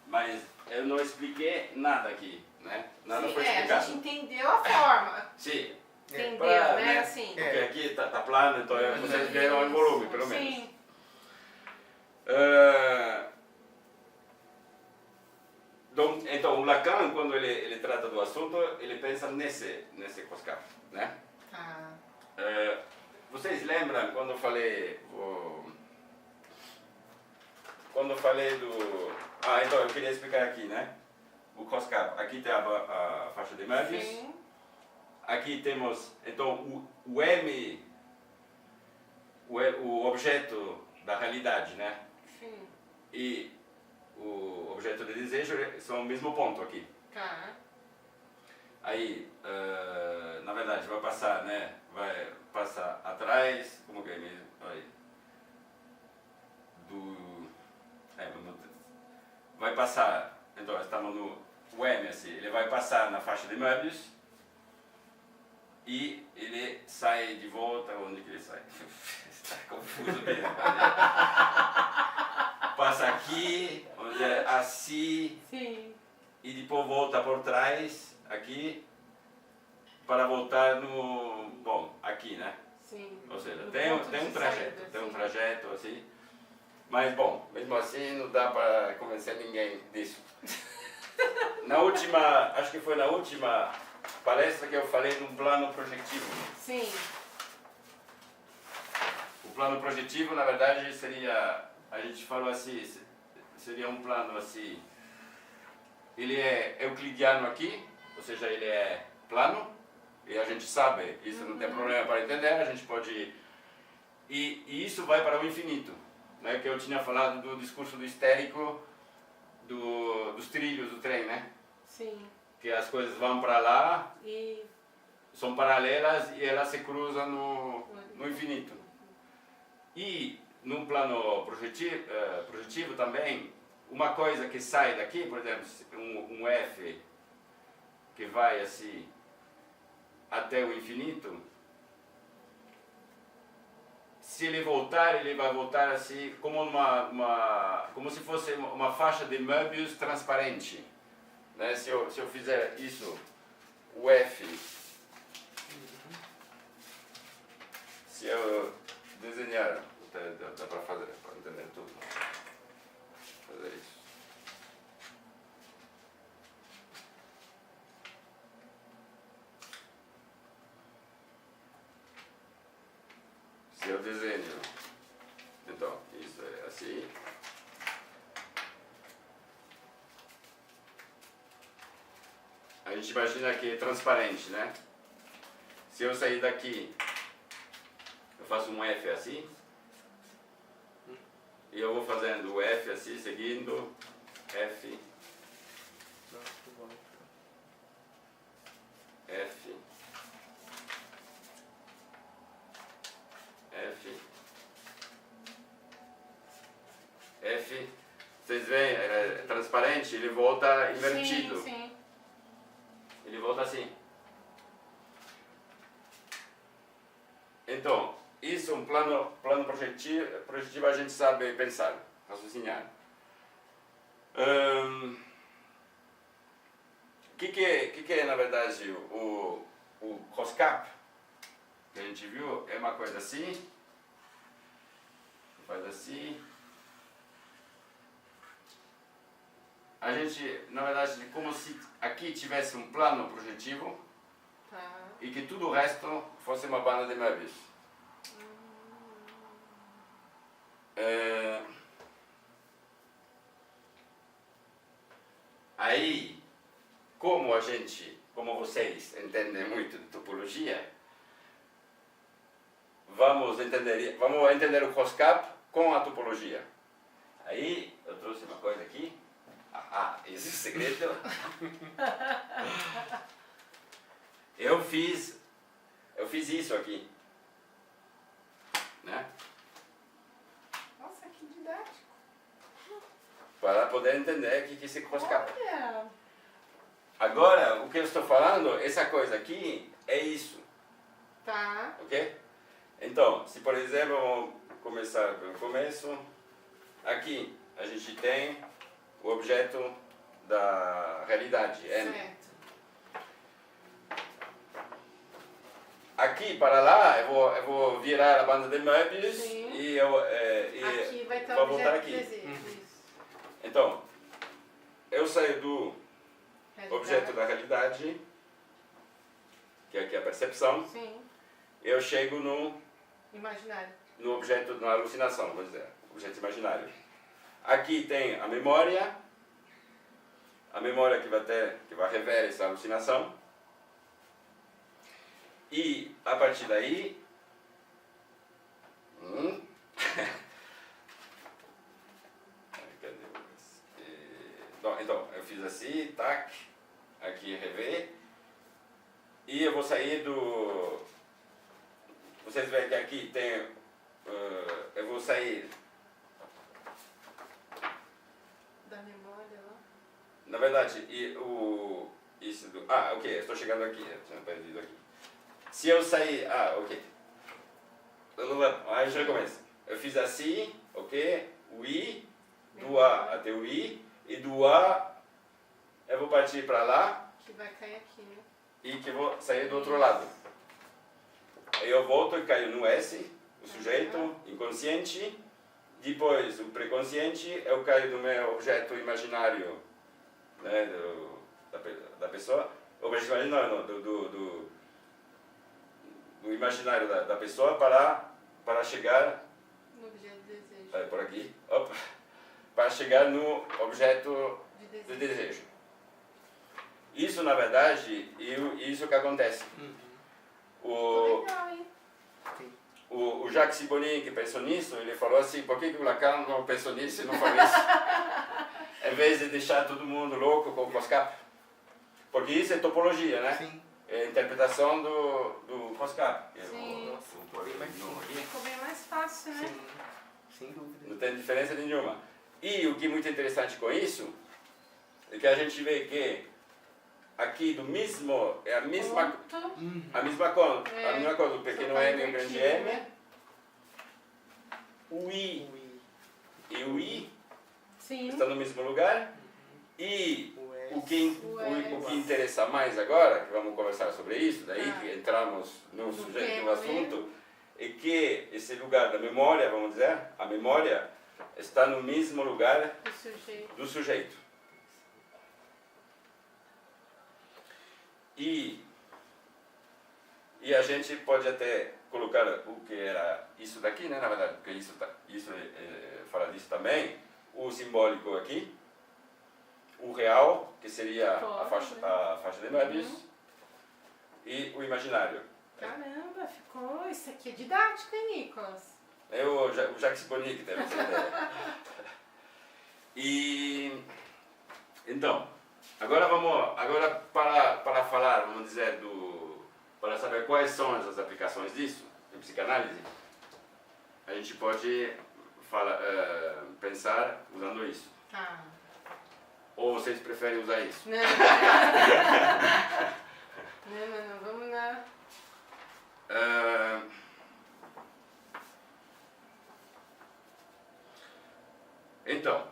Mas eu não expliquei nada aqui, né? Nada Sim, foi a explicado. gente entendeu a forma. Sim, Entendeu, pra, né? né? Assim. porque aqui tá plano, então vocês viram o volume, pelo menos. Sim. Então, o Lacan, quando ele trata do assunto, ele pensa nesse COSCAP, né? Tá. Vocês lembram quando eu falei do... então eu queria explicar aqui, né? O COSCAP, aqui tem a faixa de Möbius, Sim. aqui temos, então, o M, o objeto da realidade, né? Sim. E o objeto de desejo são o mesmo ponto aqui. Tá. Aí, na verdade, vai passar, né? Vai passar atrás, como que é mesmo? Aí, vai passar, então estamos no M, assim, ele vai passar na faixa de Möbius e ele sai de volta, onde que ele sai? Está confuso mesmo. Passa aqui, onde é assim, Sim. e depois volta por trás, aqui, para voltar no, aqui, né? Sim. Ou seja, No tem ponto um de trajeto, saída, tem um sim. trajeto assim, mas bom, mesmo assim não dá para convencer ninguém disso. Acho que foi na última palestra que eu falei de um plano projetivo. Sim. O plano projetivo, na verdade, seria, a gente falou assim, seria um plano assim, ele é euclidiano aqui, ou seja, ele é plano, e a gente sabe, isso não tem problema para entender, a gente pode... E isso vai para o infinito, né? Que eu tinha falado do discurso do histérico, dos trilhos do trem, né? Sim. Que as coisas vão para lá, E. são paralelas e elas se cruzam no infinito. E no plano projetivo também, uma coisa que sai daqui, por exemplo, um F que vai assim até o infinito, se ele voltar, ele vai voltar assim como como se fosse uma faixa de Möbius transparente, né? Se eu fizer isso, o F, se eu desenhar, dá para fazer, para entender tudo, fazer isso. Se eu desenho, então, isso é assim. A gente imagina que é transparente, né? Se eu sair daqui, eu faço um F assim. E eu vou fazendo o F assim, seguindo, F, F, F, F. Vocês veem, é transparente, ele volta invertido. Sim, sim. Ele volta assim. Então, projetiva a gente sabe pensar, raciocinar. O que é, na verdade, o ROSCAP que a gente viu? É uma coisa assim, faz assim. A gente, na verdade, é como se aqui tivesse um plano projetivo e que tudo o resto fosse uma banda de Möbius. Aí, como vocês entendem muito de topologia, vamos entender o ROSCAP com a topologia. Aí, eu trouxe uma coisa aqui. Esse é o segredo. Eu fiz isso aqui, né? Nossa, que didático. Para poder entender o que é esse ROSCAP. Olha. Agora, o que eu estou falando, essa coisa aqui, é isso. Tá. Ok? Então, se por exemplo, vamos começar pelo começo. Aqui, a gente tem o objeto da realidade, N. Certo. Aqui para lá, eu vou virar a banda de Möbius. Sim. E Aqui vai estar vou o voltar objeto aqui. de desejo. Isso. Então, eu saio do Realidade. objeto da realidade, que aqui é a percepção, Sim. eu chego Imaginário. no objeto, na alucinação, vou dizer, objeto imaginário. Aqui tem a memória que vai rever essa alucinação, e a partir daí, então, eu fiz assim, tac, aqui rever, e eu vou sair do... Vocês veem que aqui tem... eu vou sair... Da memória lá. Na verdade, isso do... ok, estou chegando aqui, eu tinha perdido aqui. Se eu sair... ok. Aí a gente recomeça. Eu fiz assim, ok, o I, do A até o I, e do A eu vou partir para lá Que vai cair aqui, né? e que vou sair do outro lado. Aí eu volto e caio no S, o sujeito inconsciente. Depois, o preconsciente, eu caio no meu objeto imaginário, né, da pessoa. Objeto imaginário, não, do imaginário da pessoa para chegar... No objeto de desejo. Por aqui, para chegar no objeto De de desejo. Isso, na verdade, isso que acontece. Legal, hein? O Jacques Sibony, que pensou nisso, ele falou assim, por que o Lacan não pensou nisso e não falou isso? Em vez de deixar todo mundo louco com o ROSCAP. Porque isso é topologia, né? Sim. É a interpretação do ROSCAP. Sim. Vou pôr de novo aqui. Ficou bem mais fácil, né? Sim. Sem dúvida. Não tem diferença nenhuma. E o que é muito interessante com isso é que a gente vê que aqui é a mesma Ponto. a mesma coisa, o pequeno Só tá m e o grande invertido, M, né? o I e o I Sim. estão no mesmo lugar, e o que S. interessa mais agora, que vamos conversar sobre isso, daí que entramos no sujeito tema do assunto, é que esse lugar da memória, vamos dizer, a memória está no mesmo lugar Do sujeito. do sujeito. E a gente pode até colocar o que era isso daqui, né, na verdade, porque isso fala disso também, o simbólico aqui, o real, que seria a faixa de Möbius, e o imaginário. Caramba, ficou... Isso aqui é didático, hein, Nicolas? É o Jacques Sibony que teve essa ideia. E então, agora para falar, vamos dizer, para saber quais são as aplicações disso em psicanálise, a gente pode pensar usando isso. Tá. Ou vocês preferem usar isso? Não. Não, vamos, Então,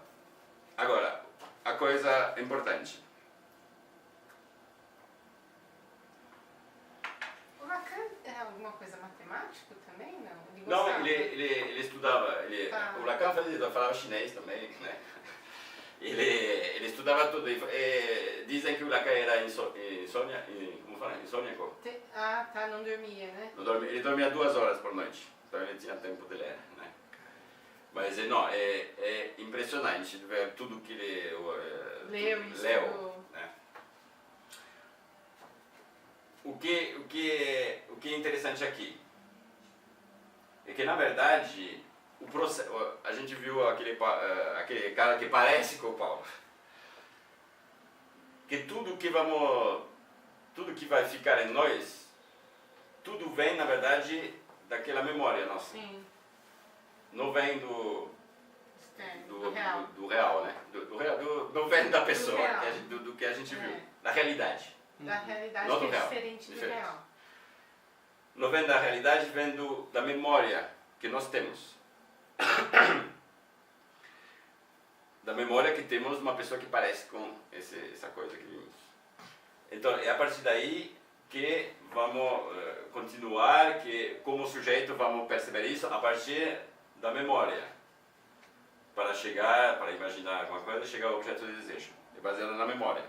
agora, a coisa importante. O Lacan é alguma coisa matemático também, não? Não, gostava? ele estudava, Tá. o Lacan falava chinês também, né? Ele estudava tudo. Dizem que o Lacan era como fala? Insôniaco. Tá, não dormia, né? Ele dormia 2 horas por noite, então ele tinha tempo de ler, né? Mas não, é impressionante ver tudo que ele Leu e leu, estudou. né? O que é interessante aqui é que, na verdade, o processo, a gente viu aquele cara que parece com o Paulo, que tudo que vai ficar em nós, tudo vem, na verdade, daquela memória nossa. Sim, Não vem do real. do real, né? Não vem da pessoa, real. do que a gente viu, É. da realidade. Da realidade Não que do é real. diferente do Diferente. real. Não vem da realidade, vem da memória que nós temos. Da memória que temos de uma pessoa que parece com essa coisa que vimos. Então, é a partir daí que vamos continuar, que como sujeito vamos perceber isso a partir da memória. Para imaginar alguma coisa, chegar ao objeto de desejo. É baseado na memória.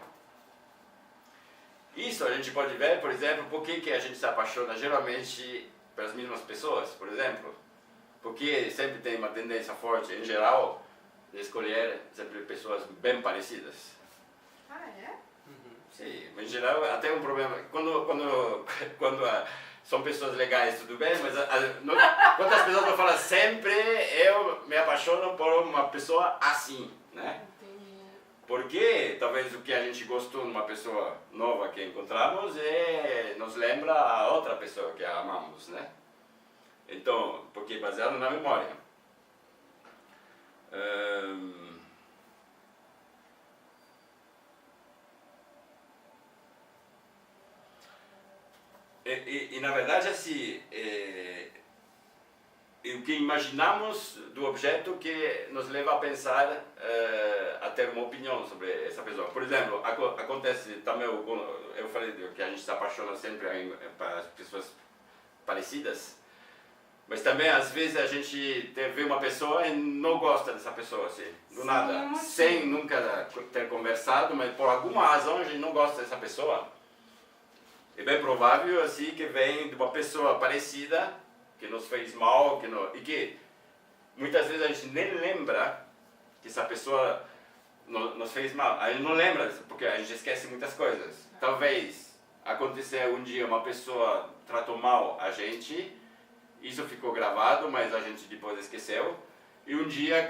Isso a gente pode ver, por exemplo, por que a gente se apaixona geralmente pelas mesmas pessoas, por exemplo. Porque sempre tem uma tendência forte, em geral, de escolher sempre pessoas bem parecidas. Ah, é? Sim, em geral, até um problema. Quando são pessoas legais, tudo bem, mas quando as pessoas não falam sempre, eu me apaixono por uma pessoa assim, né? Entendi. Porque talvez o que a gente gostou numa pessoa nova que encontramos nos lembra a outra pessoa que amamos, né? Então, porque é baseado na memória. E na verdade, assim, o que imaginamos do objeto que nos leva a pensar, a ter uma opinião sobre essa pessoa. Por exemplo, acontece também, eu falei que a gente se apaixona sempre para pessoas parecidas, mas também às vezes a gente vê uma pessoa e não gosta dessa pessoa, assim, do nada, sem nunca ter conversado, mas por alguma razão a gente não gosta dessa pessoa. É bem provável assim que vem de uma pessoa parecida, que nos fez mal, e que muitas vezes a gente nem lembra que essa pessoa nos fez mal. A gente não lembra, porque a gente esquece muitas coisas. Talvez aconteceu um dia uma pessoa tratou mal a gente, isso ficou gravado, mas a gente depois esqueceu. E um dia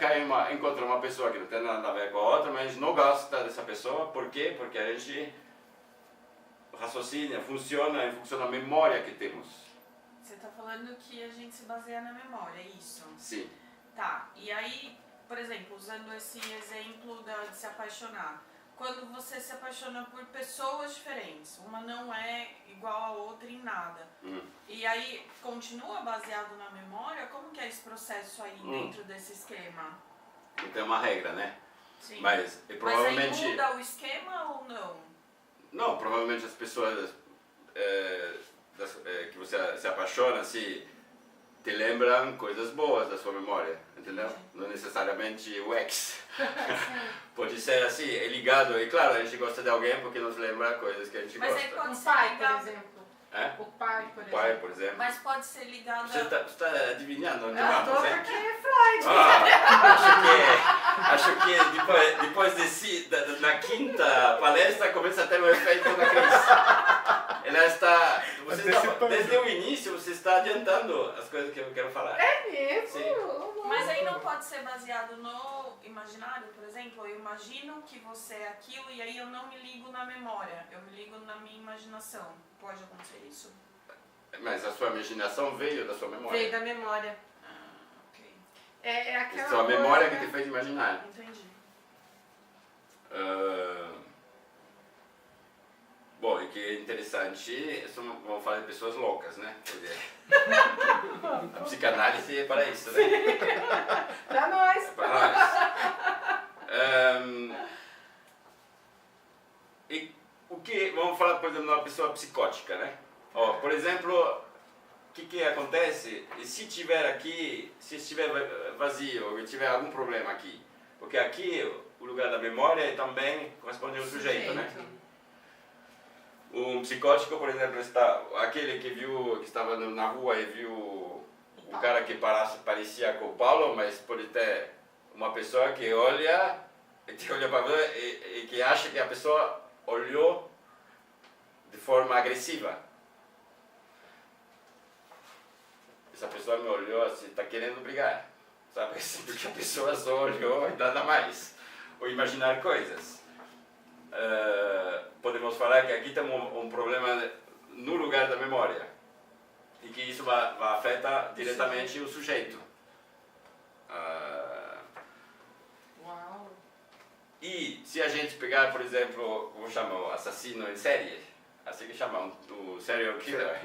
encontra uma pessoa que não tem nada a ver com a outra, mas a gente não gosta dessa pessoa. Por quê? Porque a gente raciocínio funciona em função da memória que temos. Você está falando que a gente se baseia na memória, é isso? Sim. Tá, e aí, por exemplo, usando esse exemplo de se apaixonar, quando você se apaixona por pessoas diferentes, uma não é igual a outra em nada, e aí continua baseado na memória, como que é esse processo aí dentro desse esquema? Não tem uma regra, né? Sim. Mas provavelmente... Mas aí muda o esquema ou não? Não, provavelmente as pessoas que você se apaixona, se te lembram coisas boas da sua memória, entendeu? Não necessariamente o ex. Pode ser assim, é ligado, e claro, a gente gosta de alguém porque nos lembra coisas que a gente Mas gosta. aí pode Um ser pai, por ligado. exemplo. É? O pai, por O pai, exemplo. por exemplo. Mas pode ser ligado Você está adivinhando onde Eu vamos, tô né? porque é Freud. Acho que depois na quinta palestra começa a ter um efeito na Cris. Ela está, desde o início você está adiantando as coisas que eu quero falar. É mesmo? Sim. Mas aí não pode ser baseado no imaginário, por exemplo? Eu imagino que você é aquilo e aí eu não me ligo na memória, eu me ligo na minha imaginação. Pode acontecer isso? Mas a sua imaginação veio da sua memória. Veio da memória. Ok. É aquela A sua memória coisa- que te fez imaginar. Entendi. Bom, e que é interessante, vamos falar de pessoas loucas, né? Porque a psicanálise é para isso, né? Pra nós. É para nós. pessoa psicótica, né? Por exemplo, o que acontece se estiver vazio, ou tiver algum problema aqui? Porque aqui o lugar da memória também corresponde ao sujeito, né? Um psicótico, por exemplo, aquele que estava na rua e viu o cara que parecia com o Paulo, mas pode ter uma pessoa que olha para você e que acha que a pessoa olhou de forma agressiva. Essa pessoa me olhou assim, está querendo brigar, sabe? Porque a pessoa só olhou e nada mais. Ou imaginar coisas. Podemos falar que aqui temos um problema no lugar da memória e que isso vai afetar diretamente o sujeito. Uau! E se a gente pegar, por exemplo, como chama o assassino em série, assim que chama o serial killer.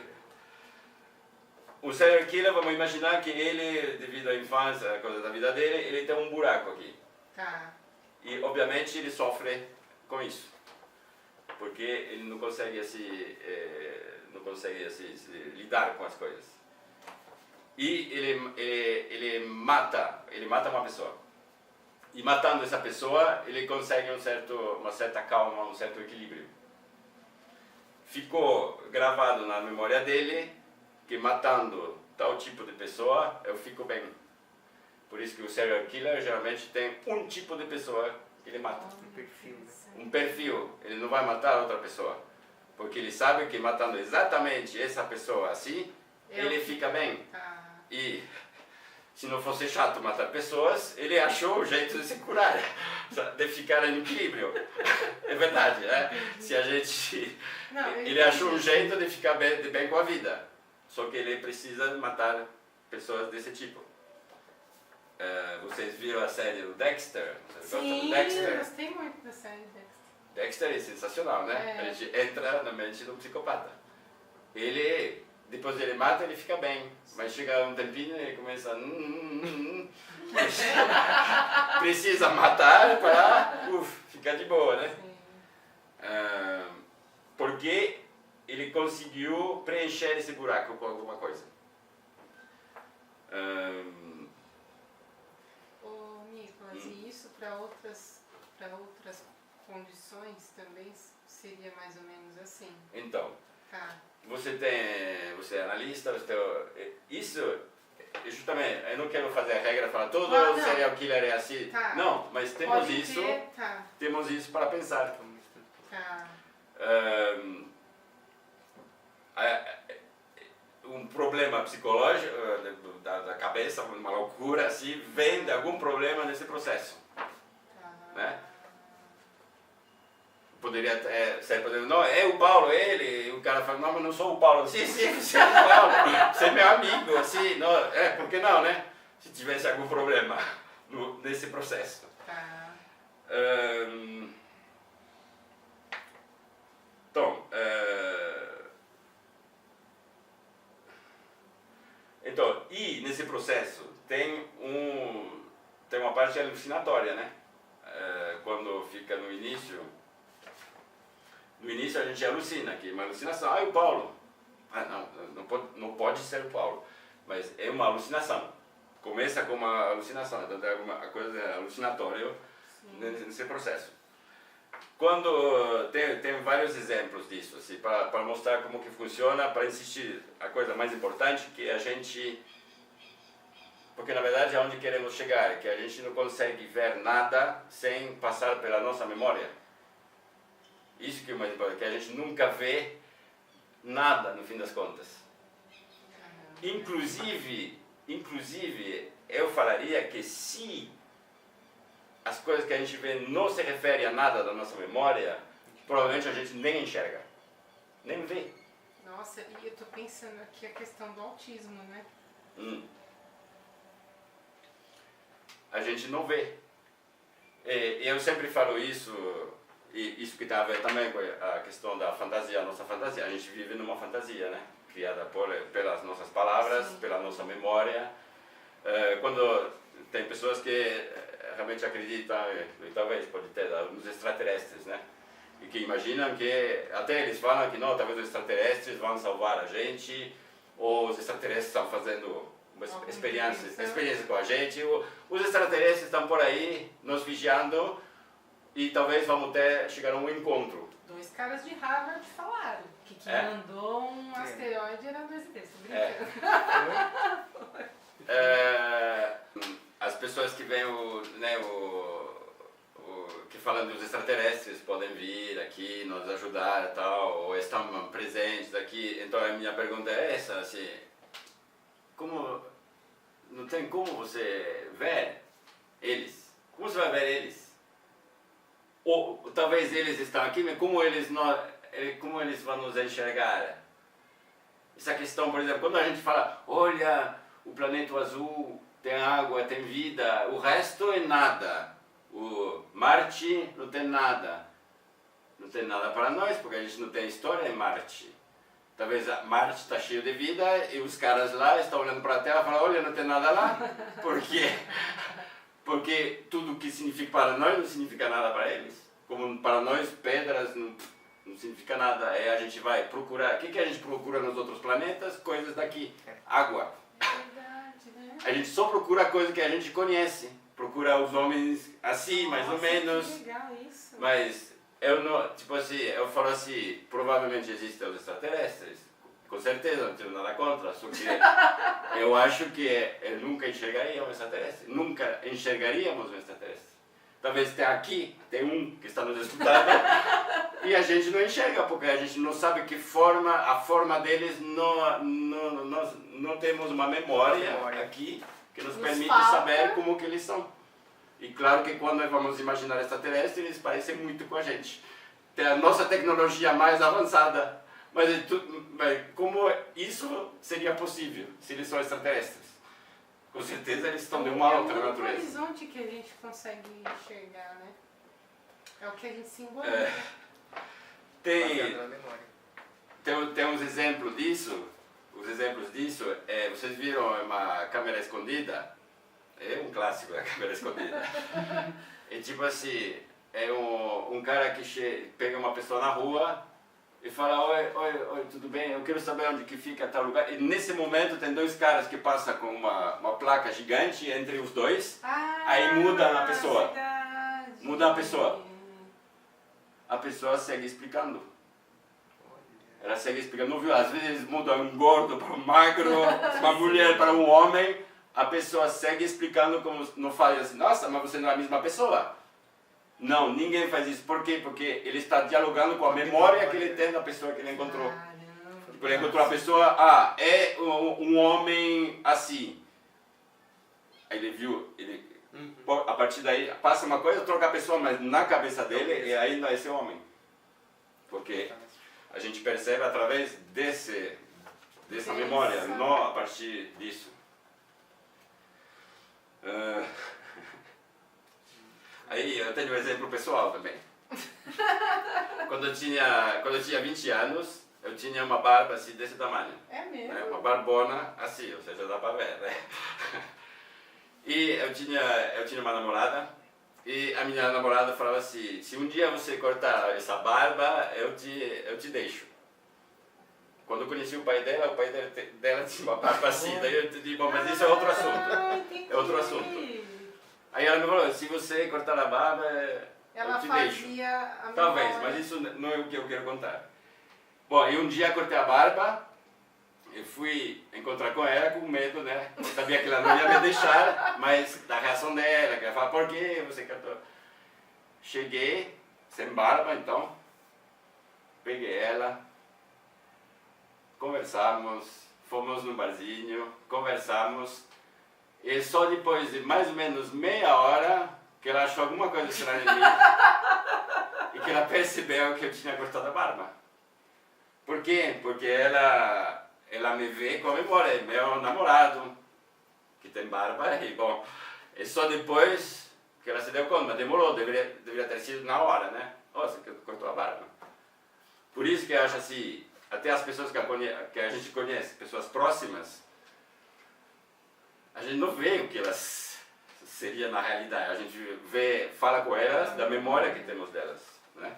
O serial killer, vamos imaginar que ele, devido à infância, a coisa da vida dele, ele tem um buraco aqui. Tá. E obviamente ele sofre com isso, porque ele não consegue lidar com as coisas. E ele mata uma pessoa. E matando essa pessoa, ele consegue uma certa calma, um certo equilíbrio. Ficou gravado na memória dele que matando tal tipo de pessoa, eu fico bem. Por isso que o serial killer geralmente tem um tipo de pessoa que ele mata. Um perfil. Ele não vai matar outra pessoa. Porque ele sabe que matando exatamente essa pessoa assim, ele fica bem. E se não fosse chato matar pessoas, ele achou o jeito de se curar, de ficar em equilíbrio. É verdade, né? Se a gente... Ele achou um jeito de ficar bem com a vida. Só que ele precisa matar pessoas desse tipo. Vocês viram a série do Dexter? Vocês gostam do Dexter? Eu gostei muito da série Dexter. Dexter é sensacional, né? A gente entra na mente do psicopata. Depois ele mata, ele fica bem. Mas chega um tempinho e ele começa... Precisa matar para ficar de boa, né? Porque ele conseguiu preencher esse buraco com alguma coisa. Nicolas, e isso para outras condições também seria mais ou menos assim? Então, Tá. você é analista, isso, justamente, eu não quero fazer a regra, falar todo serial killer é assim. Tá. Não, mas temos isso para pensar. Tá. Um problema psicológico da cabeça, uma loucura assim, vem de algum problema nesse processo, né? Poderia ser, não, é o Paulo, ele, o cara fala, não, mas não sou o Paulo. Sim, você é o Paulo, você é meu amigo, assim, não, por que não, né? Se tivesse algum problema nesse processo. Então, e nesse processo tem uma parte alucinatória, né? Quando fica no início a gente alucina, que é uma alucinação. O Paulo. Não pode ser o Paulo, mas é uma alucinação. Começa com uma alucinação, então tem alguma coisa alucinatória nesse processo. Quando tem vários exemplos disso, assim, para mostrar como que funciona, para insistir a coisa mais importante que a gente, porque na verdade é onde queremos chegar, que a gente não consegue ver nada sem passar pela nossa memória. Isso que é o mais importante, que a gente nunca vê nada no fim das contas. Inclusive eu falaria que se as coisas que a gente vê não se referem a nada da nossa memória, provavelmente a gente nem enxerga, nem vê. Nossa, e eu tô pensando aqui a questão do autismo, né? A gente não vê. E eu sempre falo isso, e isso que tem a ver também com a questão da fantasia, a nossa fantasia. A gente vive numa fantasia, né? Criada pelas nossas palavras, pela nossa memória. Quando tem pessoas que realmente acreditam, e talvez pode ter nos extraterrestres, né? e que imaginam que, até eles falam que não, talvez os extraterrestres vão salvar a gente, ou os extraterrestres estão fazendo uma experiência com a gente, os extraterrestres estão por aí nos vigiando e talvez vamos até chegar a um encontro. 2 caras de Harvard falaram que mandou um asteroide era 2D, tô brincando. As pessoas que veem que falam dos extraterrestres podem vir aqui nos ajudar e tal, ou estão presentes aqui. Então a minha pergunta é essa, assim, não tem como você ver eles? Como você vai ver eles? Ou talvez eles estão aqui, mas como eles vão nos enxergar? Essa questão, por exemplo, quando a gente fala, olha, o planeta azul tem água, tem vida, o resto é nada. O Marte não tem nada. Não tem nada para nós, porque a gente não tem história em Marte. Talvez Marte está cheio de vida e os caras lá estão olhando para a Terra e falam, olha, não tem nada lá. Por quê? Porque tudo que significa para nós não significa nada para eles. Como para nós, pedras não significa nada. Aí a gente vai procurar. O que a gente procura nos outros planetas? Coisas daqui. Água. Verdade, né? A gente só procura coisas que a gente conhece. Procura os homens assim, mais ou menos. Que legal isso. Mas eu não, tipo assim, eu falo assim, provavelmente existem os extraterrestres. Com certeza, não tenho nada contra, só que eu acho que eu nunca enxergaria um extraterrestre. Nunca enxergaríamos um extraterrestre. Talvez tem um que está nos escutando e a gente não enxerga, porque a gente não sabe que forma, a forma deles, nós não temos uma memória aqui que nos permite saber como que eles são. E claro que quando nós vamos imaginar extraterrestres, eles parecem muito com a gente. Tem a nossa tecnologia mais avançada. Mas como isso seria possível se eles são extraterrestres? Com certeza eles estão de uma outra natureza. É o horizonte que a gente consegue enxergar, né? É o que a gente simboliza. Tem uns exemplos disso. Os exemplos disso, vocês viram uma câmera escondida? É um clássico, a câmera escondida. É tipo assim, é um cara que pega uma pessoa na rua e fala, oi, tudo bem? Eu quero saber onde que fica tal lugar. E nesse momento tem 2 caras que passam com uma placa gigante entre os dois. Aí muda a pessoa. Verdade. Muda a pessoa. A pessoa segue explicando. Ela segue explicando, não viu? Às vezes muda um gordo para um magro, uma mulher para um homem. A pessoa segue explicando, como não fala assim, nossa, mas você não é a mesma pessoa. Não, ninguém faz isso. Por quê? Porque ele está dialogando com a memória que ele tem da pessoa que ele encontrou. Tipo, ele encontrou a pessoa, é um homem assim. Aí ele viu, a partir daí passa uma coisa, troca a pessoa, mas na cabeça dele é ainda esse homem. Porque a gente percebe através dessa memória, não a partir disso. Aí eu tenho um exemplo pessoal também. Quando eu tinha 20 anos, eu tinha uma barba assim desse tamanho. É mesmo? Uma barbona assim, ou seja, dá pra ver, né? E eu tinha uma namorada, e a minha namorada falava assim, se um dia você cortar essa barba, eu te deixo. Quando eu conheci o pai dela tinha uma barba assim, daí eu disse, bom, mas isso é outro assunto. É outro assunto. Aí ela me falou, se você cortar a barba, eu te deixo. Talvez, mas isso não é o que eu quero contar. Bom, e um dia eu cortei a barba, eu fui encontrar com ela com medo, né? Eu sabia que ela não ia me deixar, mas da reação dela, que ela falava, por que você cortou? Cheguei, sem barba então, peguei ela, conversamos, fomos num barzinho, conversamos, e só depois de mais ou menos meia hora que ela achou alguma coisa estranha em mim e que ela percebeu que eu tinha cortado a barba. Por quê? Porque ela me vê com a memória, é meu namorado, que tem barba, e bom, é só depois que ela se deu conta, mas demorou, deveria ter sido na hora, né? Nossa, que cortou a barba. Por isso que eu acho assim, até as pessoas que a gente conhece, pessoas próximas, a gente não vê o que elas seriam na realidade, a gente fala com elas da memória que temos delas, né?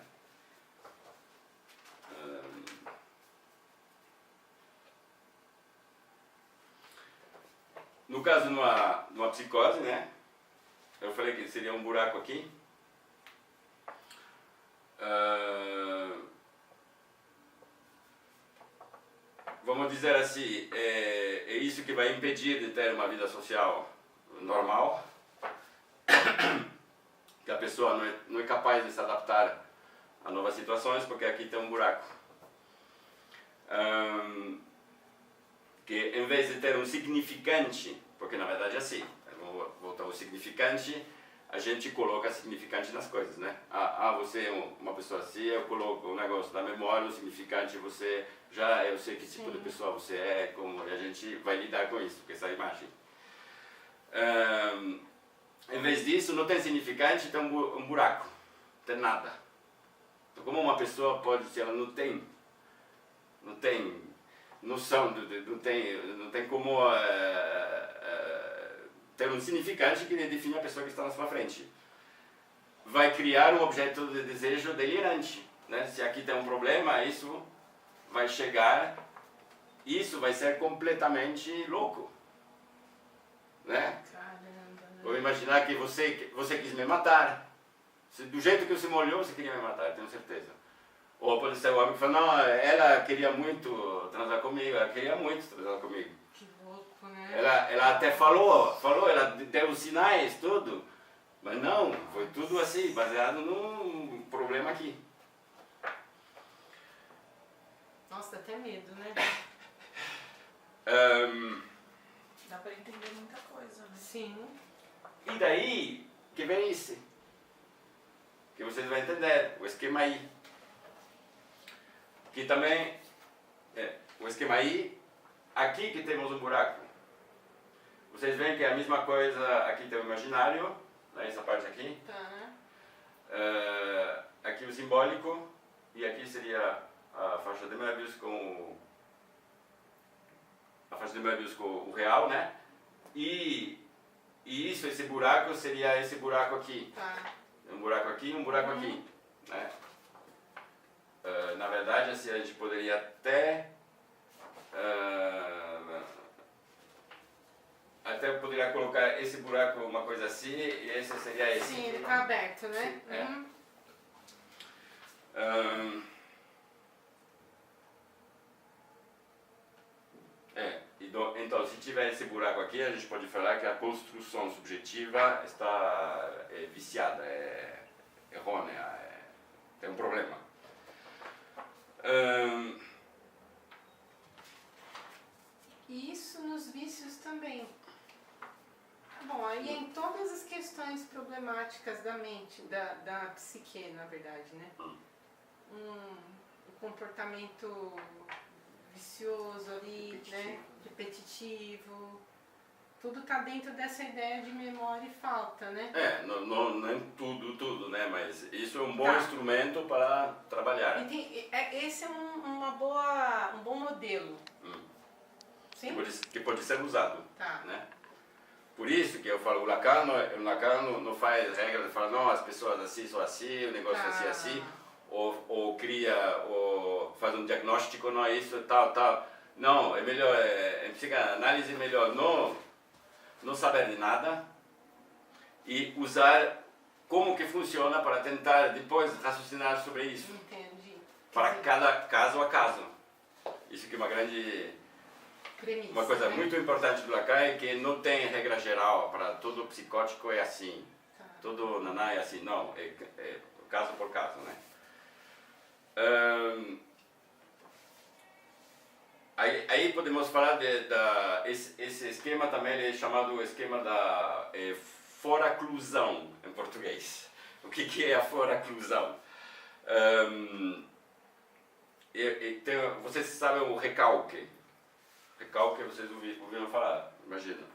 caso, numa psicose, né? Eu falei que seria um buraco aqui. Vamos dizer assim, é isso que vai impedir de ter uma vida social normal, que a pessoa não é capaz de se adaptar a novas situações, porque aqui tem um buraco. Que em vez de ter um significante, porque na verdade é assim, vamos voltar ao significante, a gente coloca significante nas coisas, né? Você é uma pessoa assim, eu coloco um negócio da memória, o significante, eu sei que tipo de pessoa você é, como, e a gente vai lidar com isso, com essa imagem. Em vez disso, não tem significante, tem um buraco, não tem nada. Então, como uma pessoa pode, se ela não tem noção, não tem como ter um significante que define a pessoa que está na sua frente. Vai criar um objeto de desejo delirante, né? Se aqui tem um problema, isso vai chegar, isso vai ser completamente louco, né? Vou imaginar que você quis me matar. Do jeito que você me olhou, você queria me matar, tenho certeza. Ou pode ser o homem que fala, não, ela queria muito transar comigo, ela queria muito transar comigo. Que louco, né? Ela até falou, ela deu sinais, tudo. Mas não, foi tudo assim, baseado num problema aqui. Nossa, dá até medo, né? Dá pra entender muita coisa, né? Sim. E daí que vem isso. Que vocês vão entender, o esquema aí. Que também, o esquema aí, aqui que temos um buraco. Vocês veem que é a mesma coisa, aqui tem o imaginário, né, essa parte aqui. Tá. Aqui o simbólico, e aqui seria a faixa de Möbius com o real, né? E isso, esse buraco seria esse buraco aqui. Tá. Um buraco aqui e um buraco aqui, né? Na verdade, assim, a gente poderia até poderia colocar esse buraco uma coisa assim e esse seria esse. Sim, ele está aberto, né? Sim, então, se tiver esse buraco aqui, a gente pode falar que a construção subjetiva está viciada, errônea, tem um problema. E isso nos vícios também. Bom, aí em todas as questões problemáticas da mente, da psique, na verdade, né? Um comportamento vicioso ali, né? Repetitivo. Tudo está dentro dessa ideia de memória e falta, né? Não é tudo, né? Mas isso é um bom instrumento para trabalhar. Esse é um bom modelo. Sim? Que pode ser usado. Tá. Né? Por isso que eu falo, o Lacan não faz regra de falar, não, as pessoas assim são assim, o negócio é assim, ou faz um diagnóstico, não é isso, tal. Não, é melhor, em psicanálise é melhor não saber de nada e usar como que funciona para tentar depois raciocinar sobre isso. Entendi. Para cada caso a caso. Isso que é uma grande... Premissa, uma coisa né? muito importante do Lacan é que não tem regra geral para todo psicótico é assim, todo naná é assim, não, é caso por caso, né? Aí podemos falar esse esquema também é chamado esquema da foraclusão em português. O que é a foraclusão? Vocês sabem o recalque? Recalque vocês ouviram falar, imagina.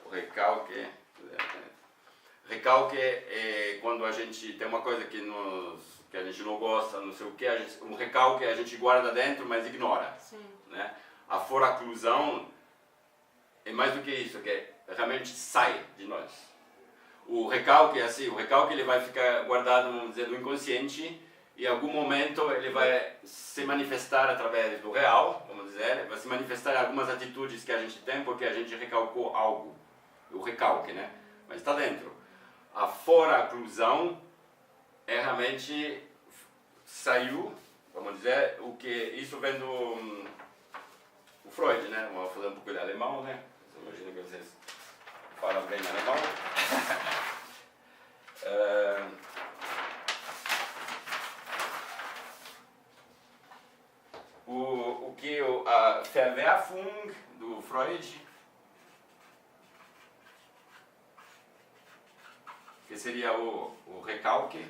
O recalque é quando a gente tem uma coisa que a gente não gosta, não sei o que, um recalque a gente guarda dentro, mas ignora. Sim. Né? A foraclusão é mais do que isso, que realmente sai de nós. O recalque é assim, ele vai ficar guardado, vamos dizer, no inconsciente e em algum momento ele vai se manifestar através do real, vamos dizer, vai se manifestar em algumas atitudes que a gente tem porque a gente recalcou algo, o recalque, né? Mas está dentro. A fora-oclusão é realmente saiu, vamos dizer, o que isso vem do o Freud, né? Vamos fazer um pouco de alemão, né? Imagino que vocês falam bem alemão. O que a Verwerfung do Freud, que seria o recalque,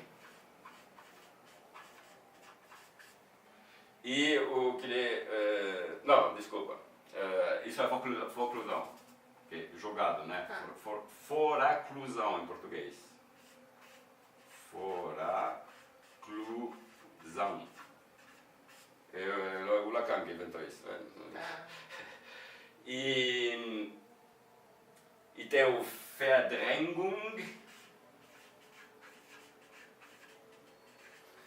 e o que ele... não, desculpa, isso é foraclusão, que é jogado, né? Foraclusão em português. Foraclusão. É o Lacan que inventou isso. E tem o Verdrängung.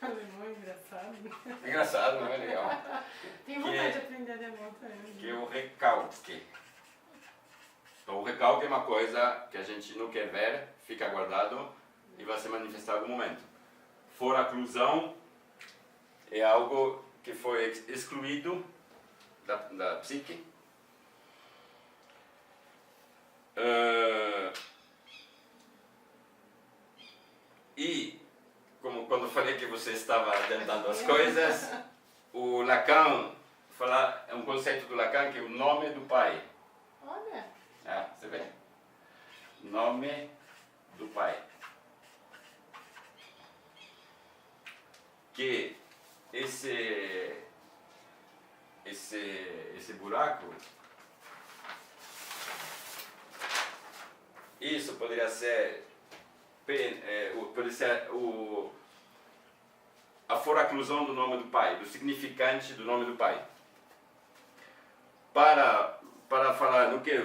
Alemão é engraçado. Engraçado, não é legal? Tenho vontade de aprender alemão também. Que é o recalque. Então o recalque é uma coisa que a gente não quer ver, fica guardado e vai se manifestar em algum momento. Foraclusão é algo que foi excluído da psique. E, como quando falei que você estava tentando as coisas, o Lacan, é um conceito do Lacan que é o nome do pai. Olha. Você vê? Nome do pai. Que esse buraco, isso poderia ser a foraclusão do nome do pai, do significante do nome do pai. Para falar no que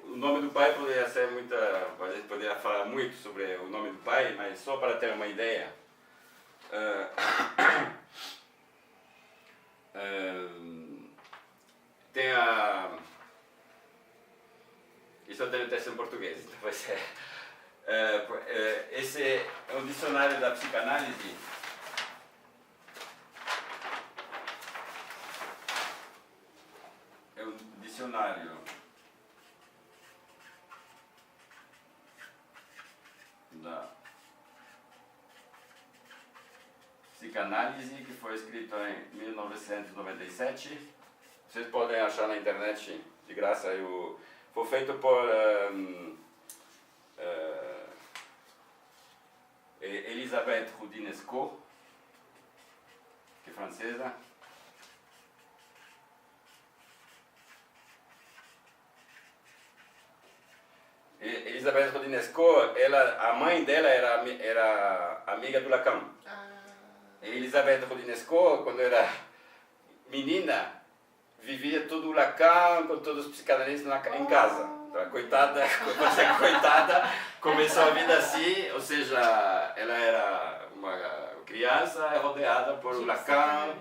o nome do pai poderia ser a gente poderia falar muito sobre o nome do pai, mas só para ter uma ideia. Tem isso eu tenho texto em português, então vai ser. Esse é um dicionário da psicanálise. É um dicionário da psicanálise que foi escrito em 1997. Vocês podem achar na internet de graça. Foi feito por Elisabeth Roudinesco, que é francesa. Elisabeth Roudinesco, a mãe dela era amiga do Lacan. E Elisabeth Roudinesco, quando era menina, vivia todo o Lacan com todos os psicanalistas em casa. Então, coitada, começou a vida assim, ou seja, ela era uma criança rodeada por Lacan,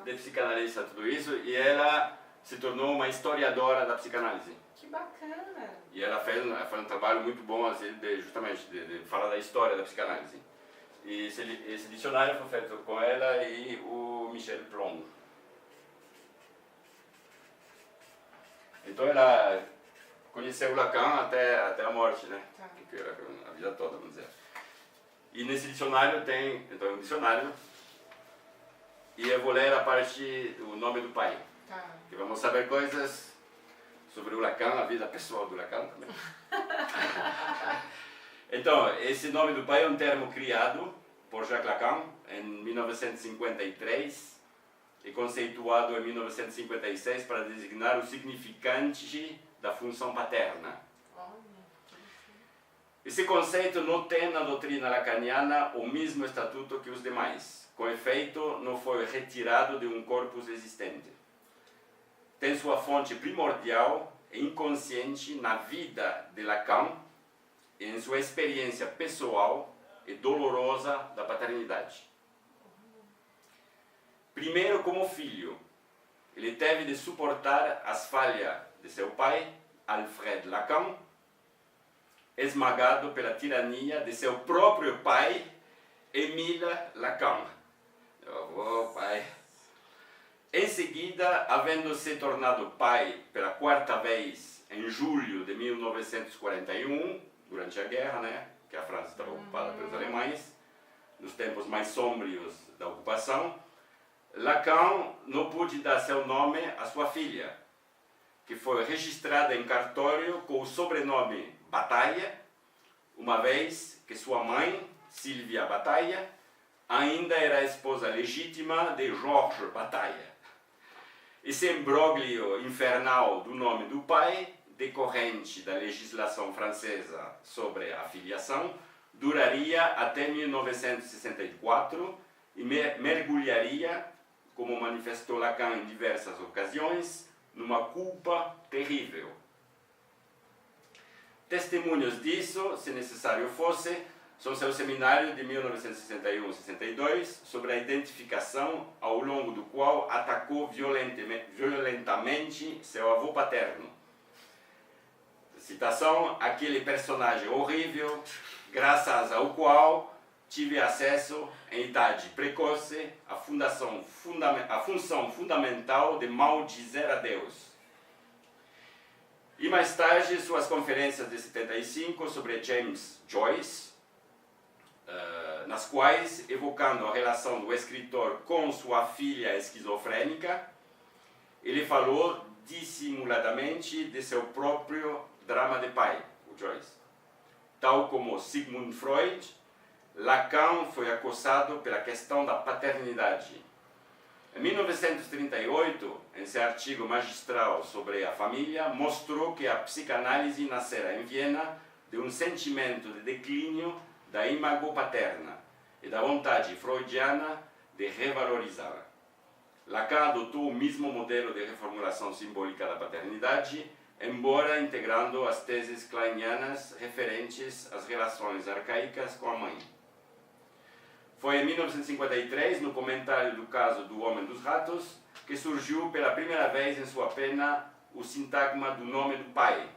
de psicanalista, tudo isso, e ela se tornou uma historiadora da psicanálise. Que bacana! E ela fez um trabalho muito bom, assim, justamente de falar da história da psicanálise. E esse dicionário foi feito com ela e o Michel Plon. Então ela conheceu o Lacan até a morte, né? Tá. A vida toda, vamos dizer. E nesse dicionário tem, então é um dicionário, e eu vou ler a parte do nome do pai. Tá. Que vamos saber coisas sobre o Lacan, a vida pessoal do Lacan também. Então, esse nome do pai é um termo criado por Jacques Lacan em 1953 e conceituado em 1956 para designar o significante da função paterna. Esse conceito não tem na doutrina lacaniana o mesmo estatuto que os demais. Com efeito, não foi retirado de um corpus existente. Tem sua fonte primordial e inconsciente na vida de Lacan e em sua experiência pessoal e dolorosa da paternidade. Primeiro, como filho, ele teve de suportar as falhas de seu pai, Alfred Lacan, esmagado pela tirania de seu próprio pai, Émile Lacan. Meu avô, pai. Em seguida, havendo se tornado pai pela quarta vez em julho de 1941, durante a guerra, né, que a França estava ocupada pelos alemães, nos tempos mais sombrios da ocupação, Lacan não pôde dar seu nome à sua filha, que foi registrada em cartório com o sobrenome Bataille, uma vez que sua mãe, Sylvia Bataille, ainda era a esposa legítima de Georges Bataille. Esse imbróglio infernal do nome do pai, decorrente da legislação francesa sobre a filiação, duraria até 1964 e mergulharia, como manifestou Lacan em diversas ocasiões, numa culpa terrível. Testemunhos disso, se necessário fosse, são seu seminário de 1961-62 sobre a identificação, ao longo do qual atacou violentamente seu avô paterno. Citação: aquele personagem horrível, graças ao qual tive acesso, em idade precoce, à função fundamental de maldizer a Deus. E mais tarde, suas conferências de 75 sobre James Joyce, nas quais, evocando a relação do escritor com sua filha esquizofrênica, ele falou dissimuladamente de seu próprio drama de pai, o Joyce. Tal como Sigmund Freud, Lacan foi acosado pela questão da paternidade. Em 1938, em seu artigo magistral sobre a família, mostrou que a psicanálise nascera em Viena de um sentimento de declínio da imago paterna e da vontade freudiana de revalorizá-la. Lacan adotou o mesmo modelo de reformulação simbólica da paternidade, embora integrando as teses kleinianas referentes às relações arcaicas com a mãe. Foi em 1953, no comentário do caso do Homem dos Ratos, que surgiu pela primeira vez em sua pena o sintagma do nome do pai,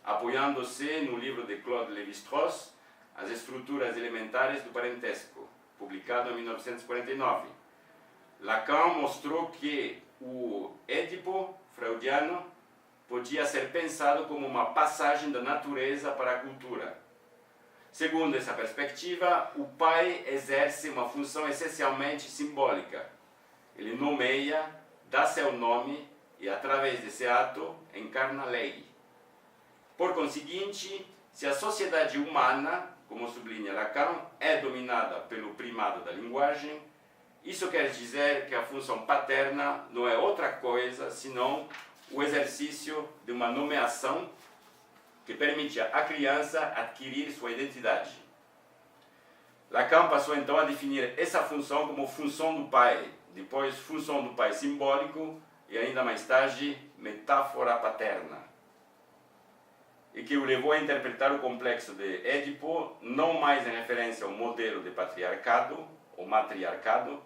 apoiando-se no livro de Claude Lévi-Strauss, As Estruturas Elementares do Parentesco, publicado em 1949. Lacan mostrou que o Édipo freudiano podia ser pensado como uma passagem da natureza para a cultura. Segundo essa perspectiva, o pai exerce uma função essencialmente simbólica. Ele nomeia, dá seu nome e, através desse ato, encarna a lei. Por conseguinte, se a sociedade humana, como sublinha Lacan, é dominada pelo primado da linguagem, isso quer dizer que a função paterna não é outra coisa senão o exercício de uma nomeação que permite à criança adquirir sua identidade. Lacan passou então a definir essa função como função do pai, depois função do pai simbólico e ainda mais tarde metáfora paterna. E que o levou a interpretar o complexo de Édipo não mais em referência ao modelo de patriarcado ou matriarcado,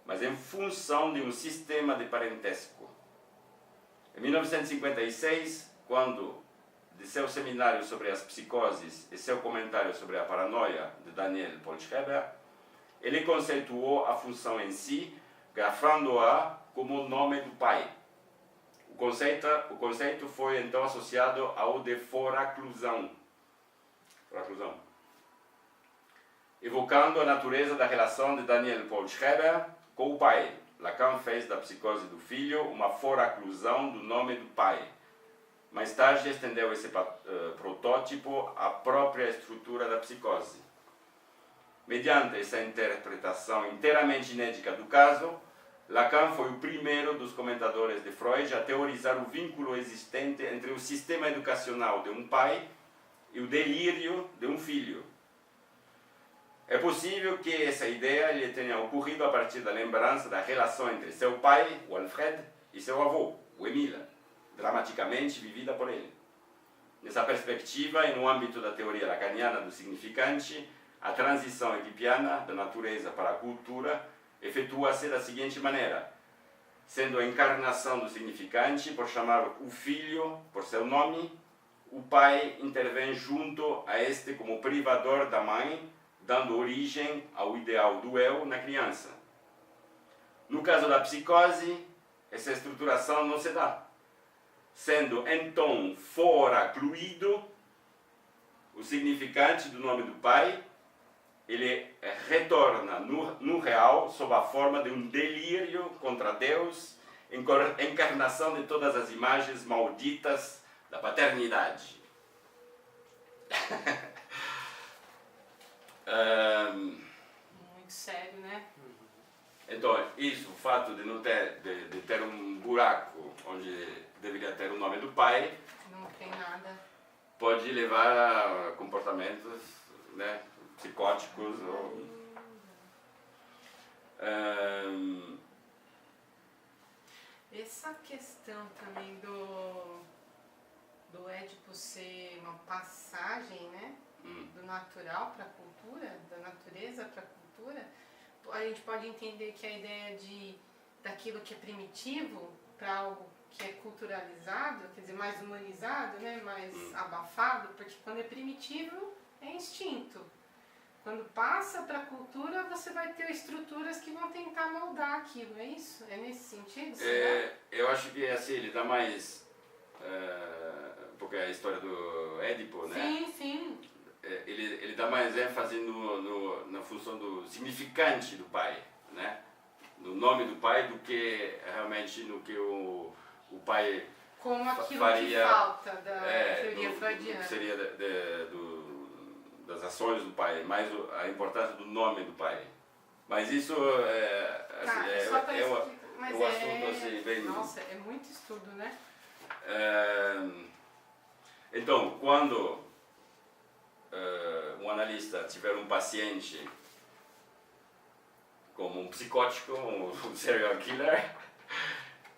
mas em função de um sistema de parentesco. Em 1956, quando de seu seminário sobre as psicoses e seu comentário sobre a paranoia de Daniel Paul Schreber, ele conceituou a função em si, grafando-a como o nome do pai. O conceito foi então associado ao de foraclusão, evocando a natureza da relação de Daniel Paul Schreber com o pai. Lacan fez da psicose do filho uma foraclusão do nome do pai. Mais tarde estendeu esse protótipo à própria estrutura da psicose. Mediante essa interpretação inteiramente inédita do caso, Lacan foi o primeiro dos comentadores de Freud a teorizar o vínculo existente entre o sistema educacional de um pai e o delírio de um filho. É possível que essa ideia lhe tenha ocorrido a partir da lembrança da relação entre seu pai, o Alfred, e seu avô, o Émile, dramaticamente vivida por ele. Nessa perspectiva, e no âmbito da teoria lacaniana do significante, a transição edipiana da natureza para a cultura efetua-se da seguinte maneira: sendo a encarnação do significante, por chamar o filho por seu nome, o pai intervém junto a este como privador da mãe, dando origem ao ideal do eu na criança. No caso da psicose, essa estruturação não se dá, sendo então fora incluído o significante do nome do pai. Ele retorna no real sob a forma de um delírio contra Deus, encarnação de todas as imagens malditas da paternidade. Muito sério, né? Então, isso, o fato de não ter, de ter um buraco onde deveria ter o nome do pai, Não tem nada. pode levar a comportamentos, né, psicóticos ou... Essa questão também do Édipo ser uma passagem, né? Do natural para a cultura, da natureza para a cultura, a gente pode entender que a ideia daquilo que é primitivo para algo que é culturalizado, quer dizer, mais humanizado, né? Mais abafado, porque quando é primitivo é instinto. Quando passa para a cultura, você vai ter estruturas que vão tentar moldar aquilo, é isso? É nesse sentido? Eu acho que assim, ele dá mais... porque é a história do Édipo, né? Sim, sim. Ele dá mais ênfase na função do significante do pai, né? No nome do pai, do que realmente no que o pai Como aquilo faria, que falta da teoria freudiana. Que seria das ações do pai, mais a importância do nome do pai. Mas isso assim, só para explicar, mas um assunto assim, bem... Nossa, é muito estudo, né? Então, quando um analista tiver um paciente como um psicótico, um serial killer,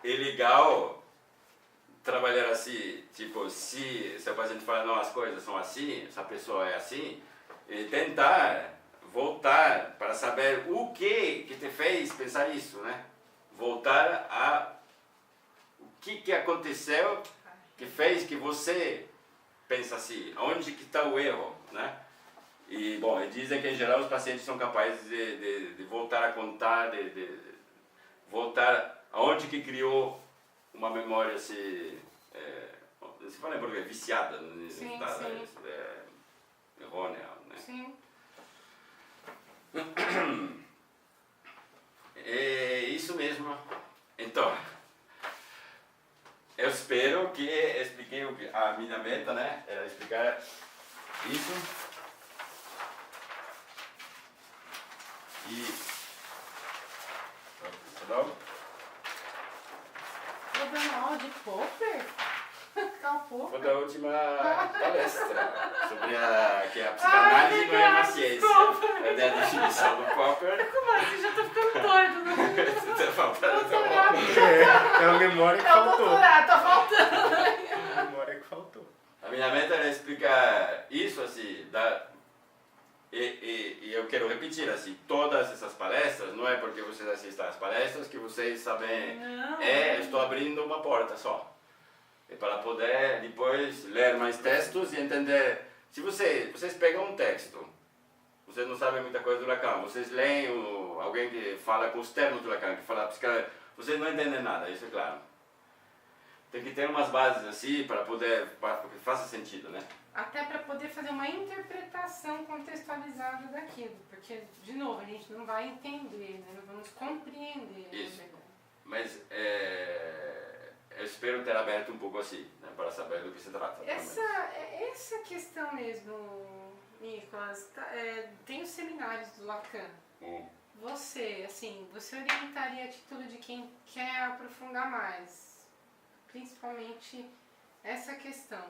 é legal trabalhar assim, tipo, se o paciente fala, não, as coisas são assim, essa pessoa é assim, e tentar voltar para saber o que te fez pensar isso, né? Voltar a o que aconteceu que fez que você pensa assim, onde que está o erro, né? E, bom, dizem que em geral os pacientes são capazes de voltar a contar, de voltar aonde que criou uma memória assim, se fala em português, viciada, né? Sim, Tá, sim. Errônea, né? Sim. É isso mesmo. Então, eu espero que expliquei a minha meta, né? Era explicar isso. E... Perdão? Vou dar uma aula de Popper? Karl Popper? Foi da última palestra sobre que a psicanálise não é uma ciência. É a definição do Popper. Como assim? Já tô ficando doido, né? Você tá faltando. É a memória que É o faltou. doutorado, tá faltando. A memória que faltou. A minha meta era explicar isso assim, e eu quero repetir assim, todas essas palestras, não é porque vocês assistem às palestras que vocês sabem, Não. estou abrindo uma porta só. É para poder depois ler mais textos e entender. Se vocês pegam um texto, vocês não sabem muita coisa do Lacan, vocês leem alguém que fala com os termos do Lacan, que fala psicanálise, vocês não entendem nada, isso é claro. Tem que ter umas bases assim para que faça sentido, né? Até para poder fazer uma interpretação contextualizada daquilo, porque, de novo, a gente não vai entender, né? Não vamos compreender. Isso. Na verdade. Mas eu espero ter aberto um pouco assim, né, para saber do que se trata. Essa questão mesmo, Nicolas, tem os seminários do Lacan. Você, assim, você orientaria a título de quem quer aprofundar mais, principalmente essa questão.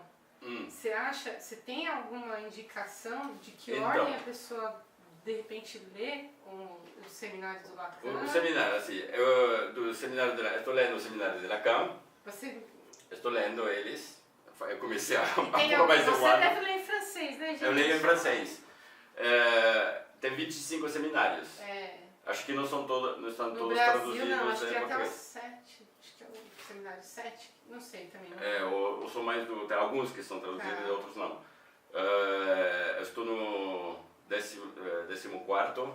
Você tem alguma indicação de que ordem a pessoa de repente lê os seminários do Lacan? O seminário, assim, eu estou lendo o seminário de Lacan, estou lendo eles, eu comecei há pouco mais de um Você ano. deve ler em francês, né, gente? Eu leio em francês. Tem 25 seminários. Acho que não estão No todos Brasil, traduzidos não, acho que em até o português. 7, acho que é o seminário 7, não sei também. Não. Ou são mais do... Tem alguns que são traduzidos e outros não. Eu estou no 14º,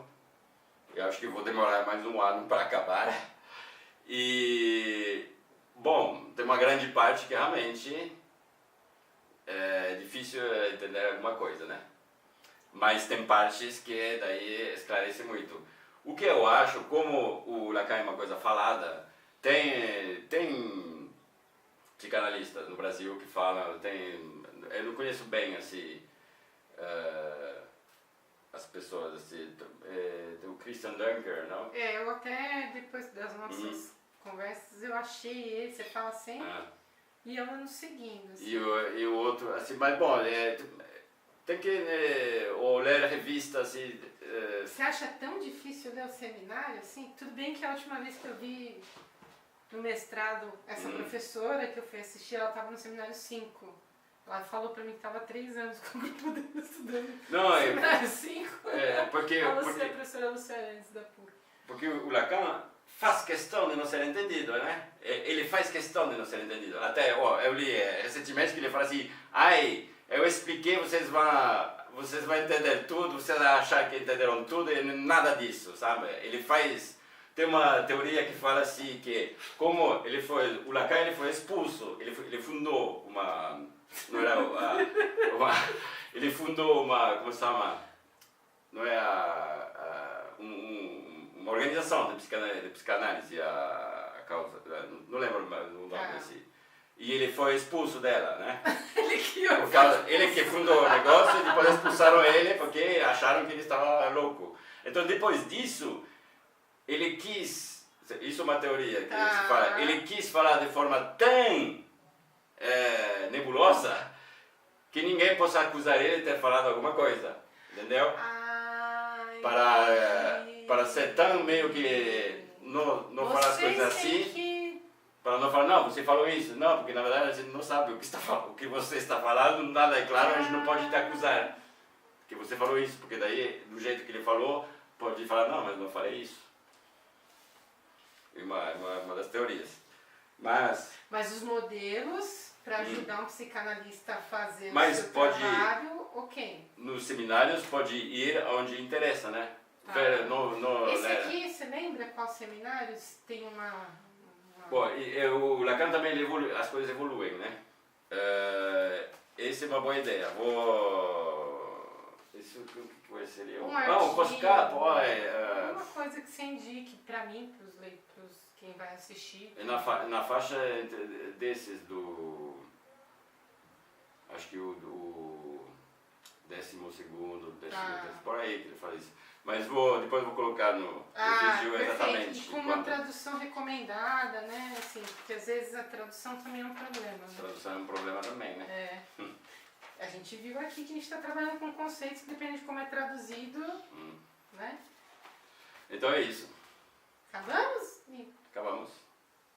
eu acho que vou demorar mais um ano para acabar. E, bom, tem uma grande parte que realmente é difícil entender alguma coisa, né? Mas tem partes que daí esclarece muito. O que eu acho, como o Lacan é uma coisa falada, tem psicanalistas no Brasil que falam, eu não conheço bem assim, as pessoas, assim, tem o Christian Dunker, não? Eu até, depois das nossas conversas, eu achei ele, você fala sempre, e eu ando seguindo. Assim. E o outro, assim, mas bom, tem que ou ler revistas assim... Você acha tão difícil ler o seminário, assim? Tudo bem que a última vez que eu vi no mestrado essa professora que eu fui assistir, ela estava no seminário 5. Ela falou pra mim que estava 3 anos com o grupo dele estudando. Não, seminário 5. Porque A professora Luciana da PUC. Porque o Lacan faz questão de não ser entendido, né? Ele faz questão de não ser entendido. Até, eu li recentemente que ele fala assim, eu expliquei, vocês vão entender tudo, vocês vão achar que entenderam tudo e nada disso, sabe? Tem uma teoria que fala assim, que como o Lacan ele foi expulso, ele fundou ele fundou como se chama? Não é uma organização de psicanálise, a causa, não lembro o nome assim. E ele foi expulso dela, né? Ele que fundou o negócio e depois expulsaram ele porque acharam que ele estava louco. Então depois disso, ele quis, isso é uma teoria que se fala, ele quis falar de forma tão nebulosa que ninguém possa acusar ele de ter falado alguma coisa, entendeu? Para ser tão meio que não falar as coisas assim. Para não falar, não, você falou isso. Não, porque na verdade a gente não sabe o que você está falando, nada é claro, a gente não pode te acusar que você falou isso, porque daí, do jeito que ele falou, pode falar, não, mas não falei isso. É uma das teorias. Mas os modelos para ajudar um psicanalista a fazer mas o seu trabalho, ok. Nos seminários pode ir onde interessa, né? Esse aqui, você lembra qual seminários tem uma... Bom, o Lacan também as coisas evoluem, né? Essa é uma boa ideia. Isso que seria um postcard, uma coisa que você indique para mim, para quem vai assistir. Na faixa desses acho que o 12º, 13º, por aí que ele faz isso. Mas depois vou colocar no vídeo exatamente. E com uma tradução recomendada, né? Assim, porque às vezes a tradução também é um problema. Né? A tradução é um problema também, né? A gente viu aqui que a gente está trabalhando com conceitos que depende de como é traduzido, né? Então é isso. Acabamos? Acabamos.